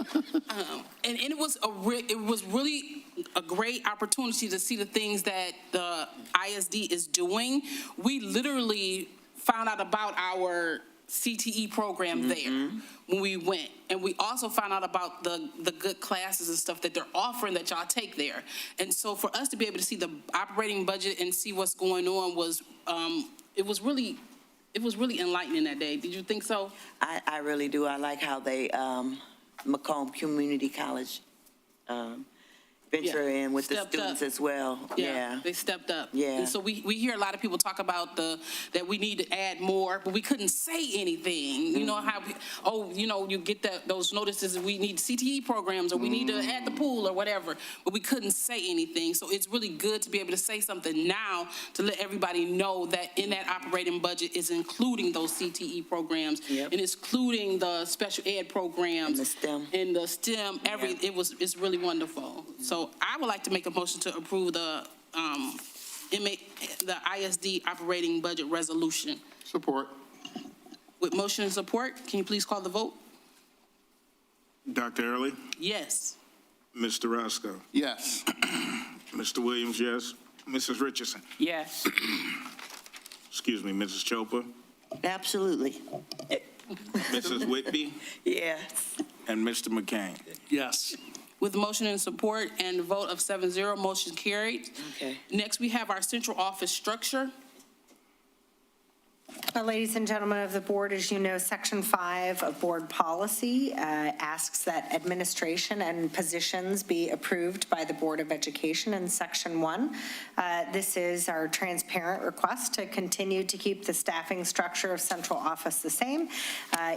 And it was really a great opportunity to see the things that the ISD is doing. We literally found out about our CTE program there when we went. And we also found out about the good classes and stuff that they're offering that y'all take there. And so for us to be able to see the operating budget and see what's going on was, it was really enlightening that day. Did you think so? I really do. I like how they, Macomb Community College, venture in with the Stepped students up. as well. Yeah. They stepped up. Yeah. And so we hear a lot of people talk about that we need to add more, but we couldn't say anything. You know how, you get those notices, we need CTE programs, or we need to add the pool or whatever, but we couldn't say anything. So it's really good to be able to say something now to let everybody know that in that operating budget is including those CTE programs. Yep. And it's including the special ed programs. And the STEM. And the STEM, it's really wonderful. So I would like to make a motion to approve the ISD operating budget resolution. Support. With motion and support, can you please call the vote? Dr. Early, Yes. Mr. Roscoe, Yes. Mr. Williams, yes, Mrs. Richardson, Yes. excuse me, Mrs. Chopra, Absolutely. Mrs. Whitby, Yes. and Mr. McCain. Yes. With motion and support and a vote of 7-0, motion carried. Okay. Next, we have our central office structure. Ladies and gentlemen of the board, as you know, Section 5 of board policy asks that administration and positions be approved by the Board of Education in Section 1. This is our transparent request to continue to keep the staffing structure of central office the same.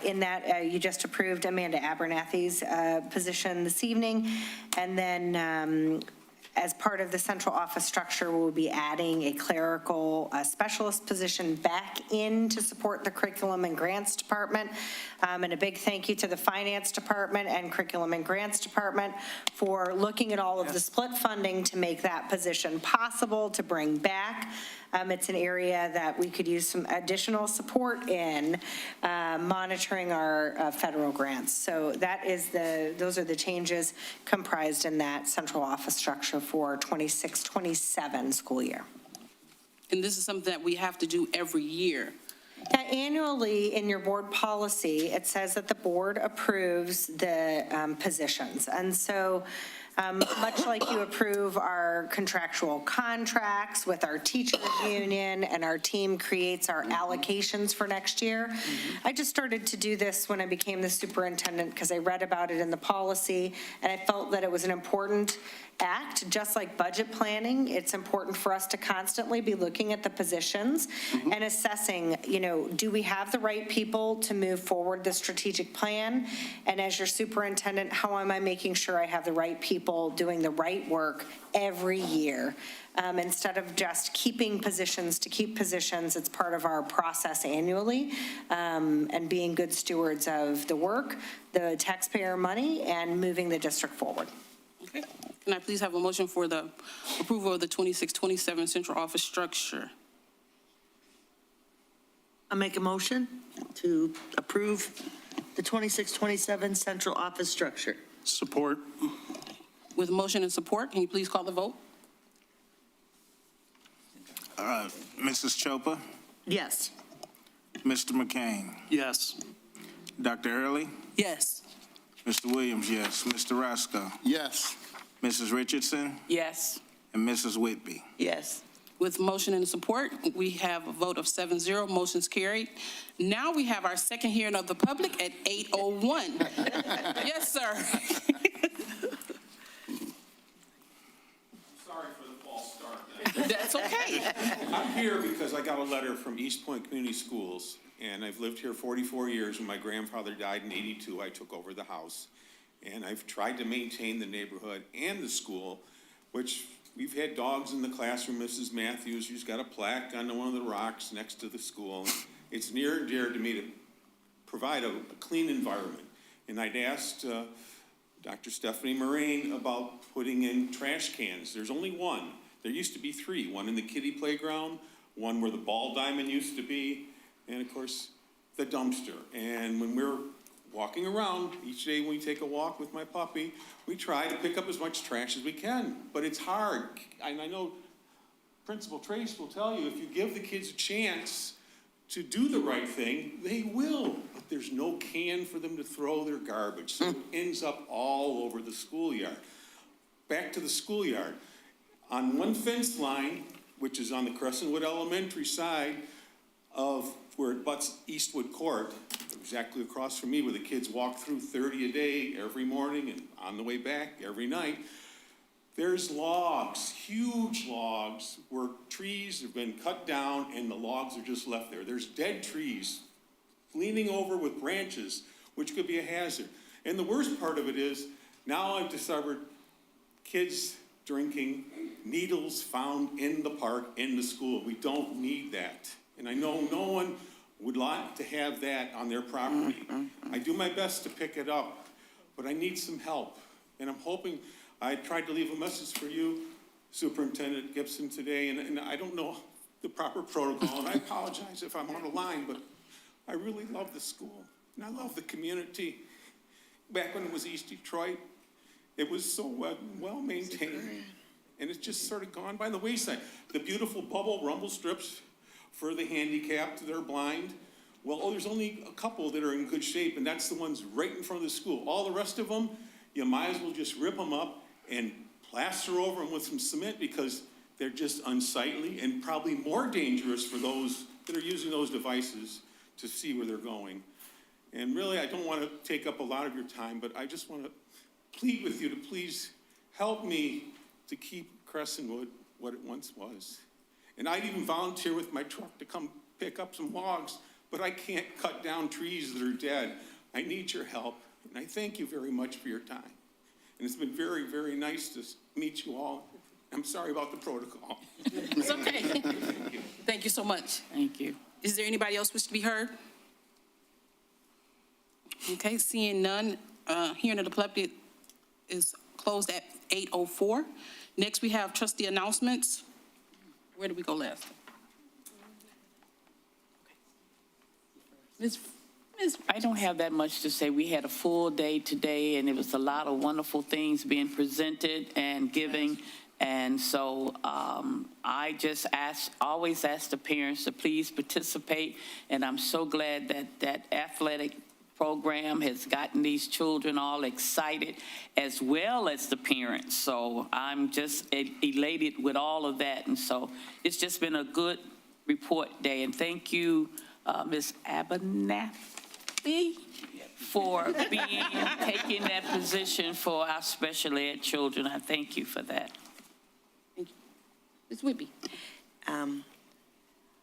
In that, you just approved Amanda Abernathy's position this evening. And then as part of the central office structure, we'll be adding a clerical specialist position back in to support the curriculum and grants department. And a big thank you to the finance department and curriculum and grants department for looking at all of the split funding to make that position possible to bring back. It's an area that we could use some additional support in monitoring our federal grants. So those are the changes comprised in that central office structure for 26-27 school year. And this is something that we have to do every year. Annually, in your board policy, it says that the board approves the positions. And so much like you approve our contractual contracts with our teachers union and our team creates our allocations for next year, I just started to do this when I became the superintendent because I read about it in the policy and I felt that it was an important act. Just like budget planning, it's important for us to constantly be looking at the positions and assessing, do we have the right people to move forward the strategic plan? And as your superintendent, how am I making sure I have the right people doing the right work every year? Instead of just keeping positions to keep positions, it's part of our process annually, and being good stewards of the work, the taxpayer money, and moving the district forward. Okay. Can I please have a motion for the approval of the 26-27 central office structure? I make a motion to approve the 26-27 central office structure. Support. With motion and support, can you please call the vote? Mrs. Chopra, Yes. Mr. McCain, Yes. Dr. Early, Yes. Mr. Williams, yes, Mr. Roscoe, Yes. Mrs. Richardson, Yes. and Mrs. Whitby. Yes. With motion and support, we have a vote of 7-0, motion's carried. Now we have our second hearing of the public at 8:01. Yes, sir. Sorry for the false start. That's okay. I'm here because I got a letter from East Point Community Schools, and I've lived here 44 years. When my grandfather died in '82, I took over the house. And I've tried to maintain the neighborhood and the school, which we've had dogs in the classroom. Mrs. Matthews, she's got a plaque on one of the rocks next to the school. It's near and dear to me to provide a clean environment. And I'd asked Dr. Stephanie Moraine about putting in trash cans. There's only one. There used to be three, one in the kiddie playground, one where the ball diamond used to be, and of course, the dumpster. And when we're walking around, each day when we take a walk with my puppy, we try to pick up as much trash as we can, but it's hard. And I know Principal Trace will tell you, if you give the kids a chance to do the right thing, they will. But there's no can for them to throw their garbage, so it ends up all over the schoolyard. Back to the schoolyard. On one fence line, which is on the Crescentwood Elementary side of where it butts Eastwood Court, exactly across from me, where the kids walk through 30 a day every morning and on the way back every night, there's logs, huge logs, where trees have been cut down and the logs are just left there. There's dead trees leaning over with branches, which could be a hazard. And the worst part of it is, now I've discovered kids drinking needles found in the park, in the school. We don't need that. And I know no one would like to have that on their property. I do my best to pick it up, but I need some help. And I'm hoping, I tried to leave a message for you, Superintendent Gibson, today, and I don't know the proper protocol, and I apologize if I'm on the line, but I really love the school, and I love the community. Back when it was East Detroit, it was so well maintained, and it's just sort of gone by the wayside. The beautiful bubble rumble strips for the handicapped that are blind, well, there's only a couple that are in good shape, and that's the ones right in front of the school. All the rest of them, you might as well just rip them up and plaster over them with some cement, because they're just unsightly and probably more dangerous for those that are using those devices to see where they're going. And really, I don't want to take up a lot of your time, but I just want to plead with you to please help me to keep Crescentwood what it once was. And I'd even volunteer with my truck to come pick up some logs, but I can't cut down trees that are dead. I need your help, and I thank you very much for your time. And it's been very, very nice to meet you all. I'm sorry about the protocol. It's okay. Thank you so much. Thank you. Is there anybody else wish to be heard? Okay, seeing none, hearing of the public is closed at 8:04. Next, we have trustee announcements. Where do we go last? Ms. I don't have that much to say. We had a full day today, and it was a lot of wonderful things being presented and giving. And so I just always ask the parents to please participate. And I'm so glad that that athletic program has gotten these children all excited, as well as the parents. So I'm just elated with all of that. And so it's just been a good report day. And thank you, Ms. Abernathy, for taking that position for our special ed children. I thank you for that. Ms. Whitby.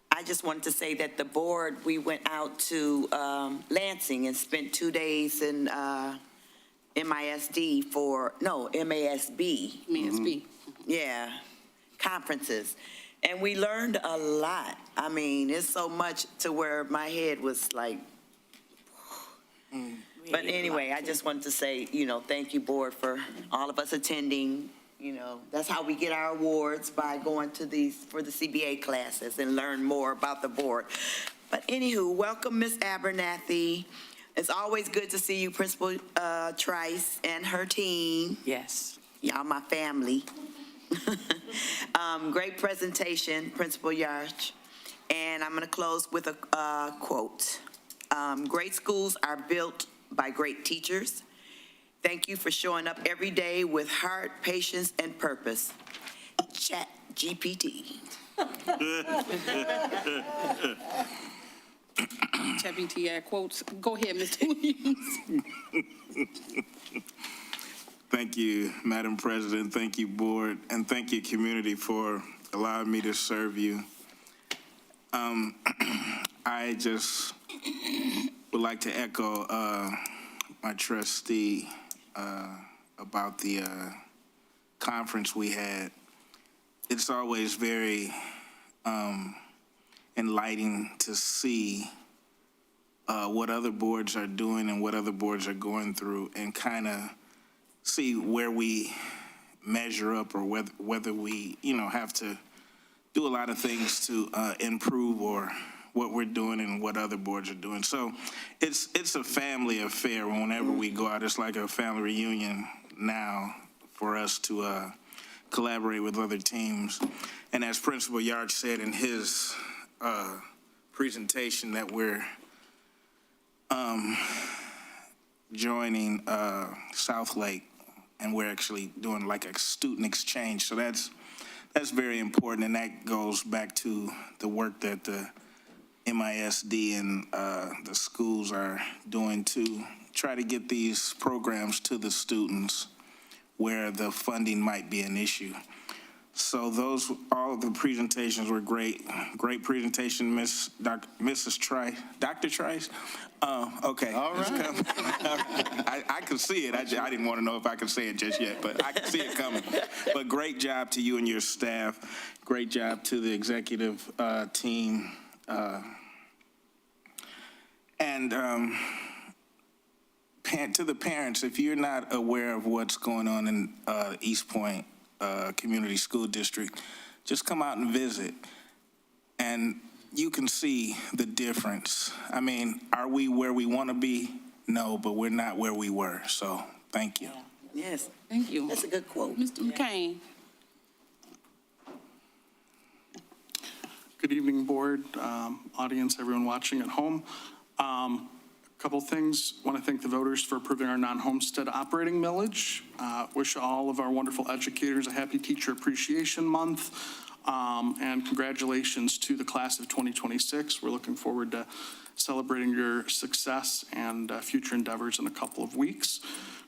I just wanted to say that the board, we went out to Lansing and spent 2 days in MASB. MASB. Yeah, conferences. And we learned a lot. I mean, it's so much to where my head was like, but anyway, I just wanted to say, thank you, board, for all of us attending. That's how we get our awards, by going to for the CBA classes and learn more about the board. But anywho, welcome, Ms. Abernathy. It's always good to see you, Principal Trice and her team. Yes. Y'all my family. Great presentation, Principal Yarch. And I'm going to close with a quote. Great schools are built by great teachers. Thank you for showing up every day with heart, patience, and purpose. Chat GPT. ChatGPT quotes. Go ahead, Mr. Williams. Thank you, Madam President. Thank you, Board, and thank you, community, for allowing me to serve you. I just would like to echo my trustee about the conference we had. It's always very enlightening to see what other boards are doing and what other boards are going through, and kind of see where we measure up, or whether we, have to do a lot of things to improve, or what we're doing and what other boards are doing. So it's a family affair whenever we go out. It's like a family reunion now for us to collaborate with other teams. And as Principal Yarch said in his presentation, that we're joining Southlake, and we're actually doing like a student exchange. So that's very important, and that goes back to the work that the MISD and the schools are doing to try to get these programs to the students where the funding might be an issue. So all of the presentations were great. Great presentation, Mrs. Trice. Dr. Trice? Okay. All right. I could see it. I didn't want to know if I could say it just yet, but I could see it coming. But great job to you and your staff. Great job to the executive team. And to the parents, if you're not aware of what's going on in East Point Community School District, just come out and visit, and you can see the difference. I mean, are we where we want to be? No, but we're not where we were. So thank you. Yes, Thank you. that's a good quote. Mr. McCain. Good evening, Board, audience, everyone watching at home. Couple things. Want to thank the voters for approving our non-homestead operating millage. Wish all of our wonderful educators a happy Teacher Appreciation Month. And congratulations to the class of 2026. We're looking forward to celebrating your success and future endeavors in a couple of weeks.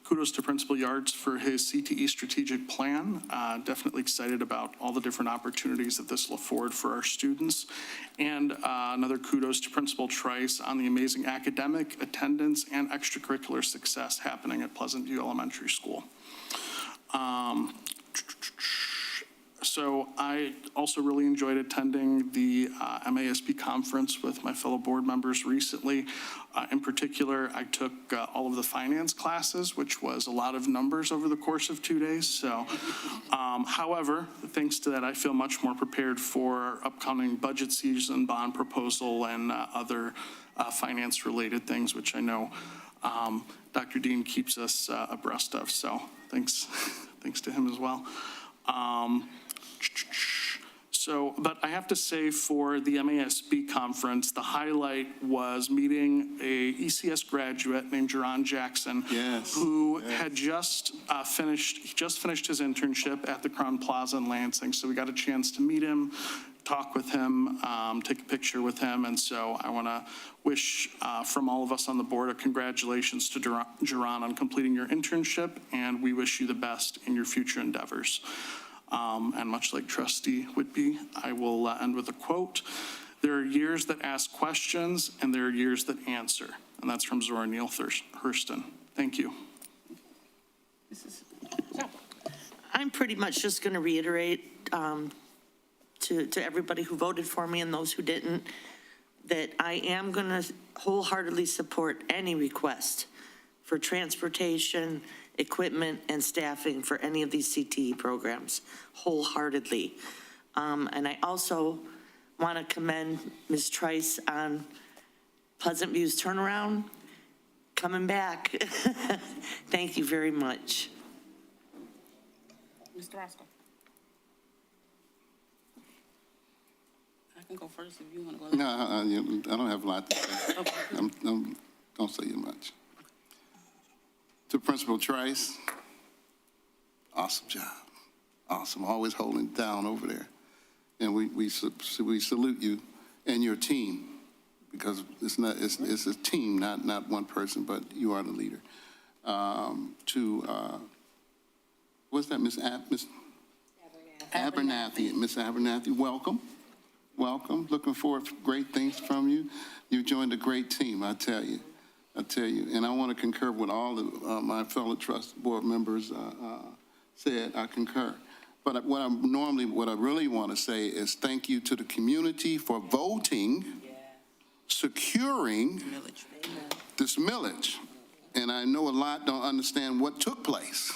Kudos to Principal Yarch for his CTE strategic plan. Definitely excited about all the different opportunities that this will afford for our students. And another kudos to Principal Trice on the amazing academic, attendance, and extracurricular success happening at Pleasant View Elementary School. So I also really enjoyed attending the MASB conference with my fellow board members recently. In particular, I took all of the finance classes, which was a lot of numbers over the course of 2 days. So, however, thanks to that, I feel much more prepared for upcoming budget season, bond proposal, and other finance-related things, which I know Dr. Dean keeps us abreast of. So thanks to him as well. But I have to say, for the MASB conference, the highlight was meeting a ECS graduate named Jerron Jackson, who had just finished his internship at the Crown Plaza in Lansing. So we got a chance to meet him, talk with him, take a picture with him. And so I want to wish from all of us on the board a congratulations to Jerron on completing your internship, and we wish you the best in your future endeavors. And much like Trustee Whitby, I will end with a quote. There are years that ask questions, and there are years that answer. And that's from Zora Neale Hurston. Thank you. I'm pretty much just going to reiterate to everybody who voted for me and those who didn't, that I am going to wholeheartedly support any request for transportation, equipment, and staffing for any of these CTE programs, wholeheartedly. And I also want to commend Ms. Trice on Pleasant View's turnaround coming back. Thank you very much. Mr. Roscoe. I can go first if you want to go. No, I don't have a lot to say. Don't say much. To Principal Trice, awesome job. Awesome, always holding it down over there. And we salute you and your team, because it's a team, not one person, but you are the leader. What's that, Miss Abernathy? Miss Abernathy, welcome. Welcome. Looking forward to great things from you. You joined a great team, I tell you. And I want to concur with all of my fellow trust board members said. I concur. But what I really want to say is thank you to the community for voting, securing this millage. And I know a lot don't understand what took place,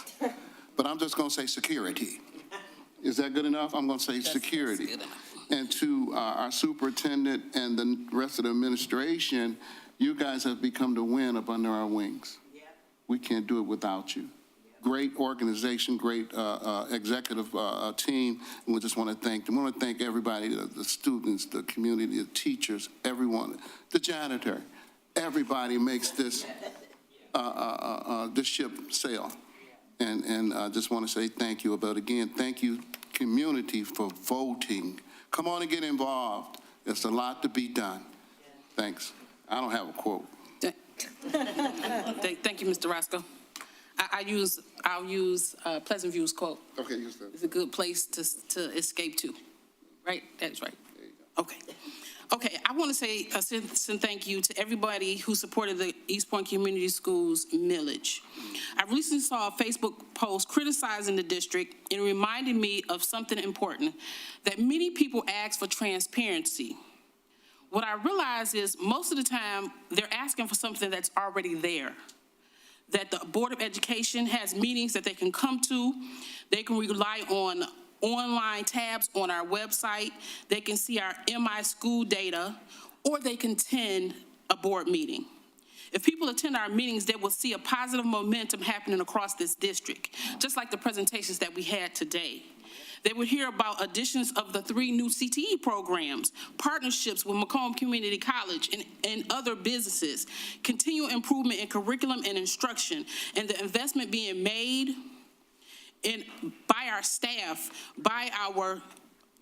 but I'm just going to say security. Is that good enough? I'm going to say security. And to our superintendent and the rest of the administration, you guys have become the wind up under our wings. We can't do it without you. Great organization, great executive team, and we just want to thank them. I want to thank everybody, the students, the community, the teachers, everyone, the janitor. Everybody makes this this ship sail. And I just want to say thank you. But again, thank you, community, for voting. Come on and get involved. There's a lot to be done. Thanks. I don't have a quote. Thank you, Mr. Roscoe. I'll use Pleasant View's quote. Okay, use that. It's a good place to escape to. Right? That's right. There you go. Okay. Okay, I want to say send thank you to everybody who supported the East Point Community Schools millage. I recently saw a Facebook post criticizing the district and reminding me of something important, that many people ask for transparency. What I realize is most of the time they're asking for something that's already there, that the Board of Education has meetings that they can come to. They can rely on online tabs on our website. They can see our MI school data, or they can attend a board meeting. If people attend our meetings, they will see a positive momentum happening across this district, just like the presentations that we had today. They would hear about additions of the 3 new CTE programs, partnerships with Macomb Community College and other businesses, continual improvement in curriculum and instruction, and the investment being made by our staff, by our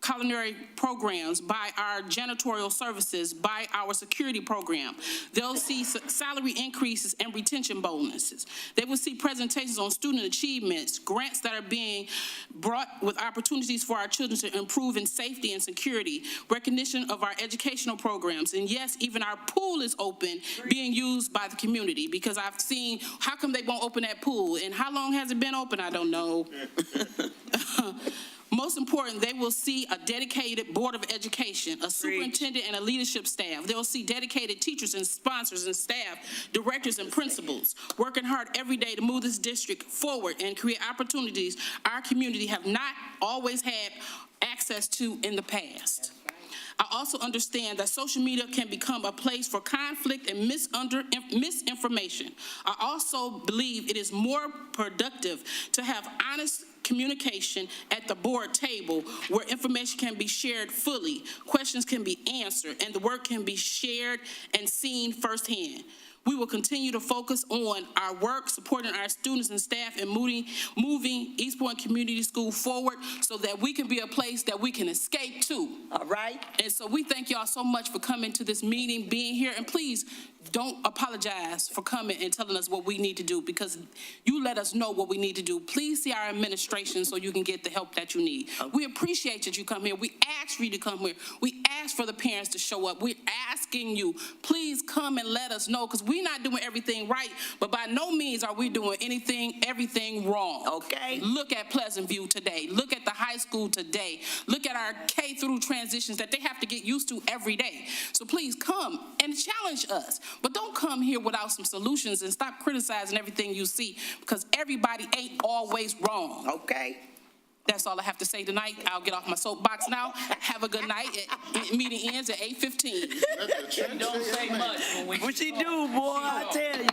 culinary programs, by our janitorial services, by our security program. They'll see salary increases and retention bonuses. They will see presentations on student achievements, grants that are being brought with opportunities for our children to improve in safety and security, recognition of our educational programs, and yes, even our pool is open, being used by the community, because I've seen, how come they won't open that pool? And how long has it been open? I don't know. Most important, they will see a dedicated Board of Education, a superintendent and a leadership staff. They'll see dedicated teachers and sponsors and staff, directors and principals, working hard every day to move this district forward and create opportunities our community have not always had access to in the past. I also understand that social media can become a place for conflict and misinformation. I also believe it is more productive to have honest communication at the board table, where information can be shared fully, questions can be answered, and the work can be shared and seen firsthand. We will continue to focus on our work, supporting our students and staff, and moving East Point Community School forward so that we can be a place that we can escape to. All right. And so we thank y'all so much for coming to this meeting, being here, and please don't apologize for coming and telling us what we need to do, because you let us know what we need to do. Please see our administration so you can get the help that you need. Okay. We appreciate that you come here. We ask for you to come here. We ask for the parents to show up. We're asking you, please come and let us know, because we're not doing everything right, but by no means are we doing everything wrong. Okay. Look at Pleasant View today. Look at the high school today. Look at our K through transitions that they have to get used to every day. So please come and challenge us. But don't come here without some solutions and stop criticizing everything you see, because everybody ain't always wrong. Okay. That's all I have to say tonight. I'll get off my soapbox now. Have a good night. Meeting ends at 8:15. Don't say much when we. What she do, boy? I tell you.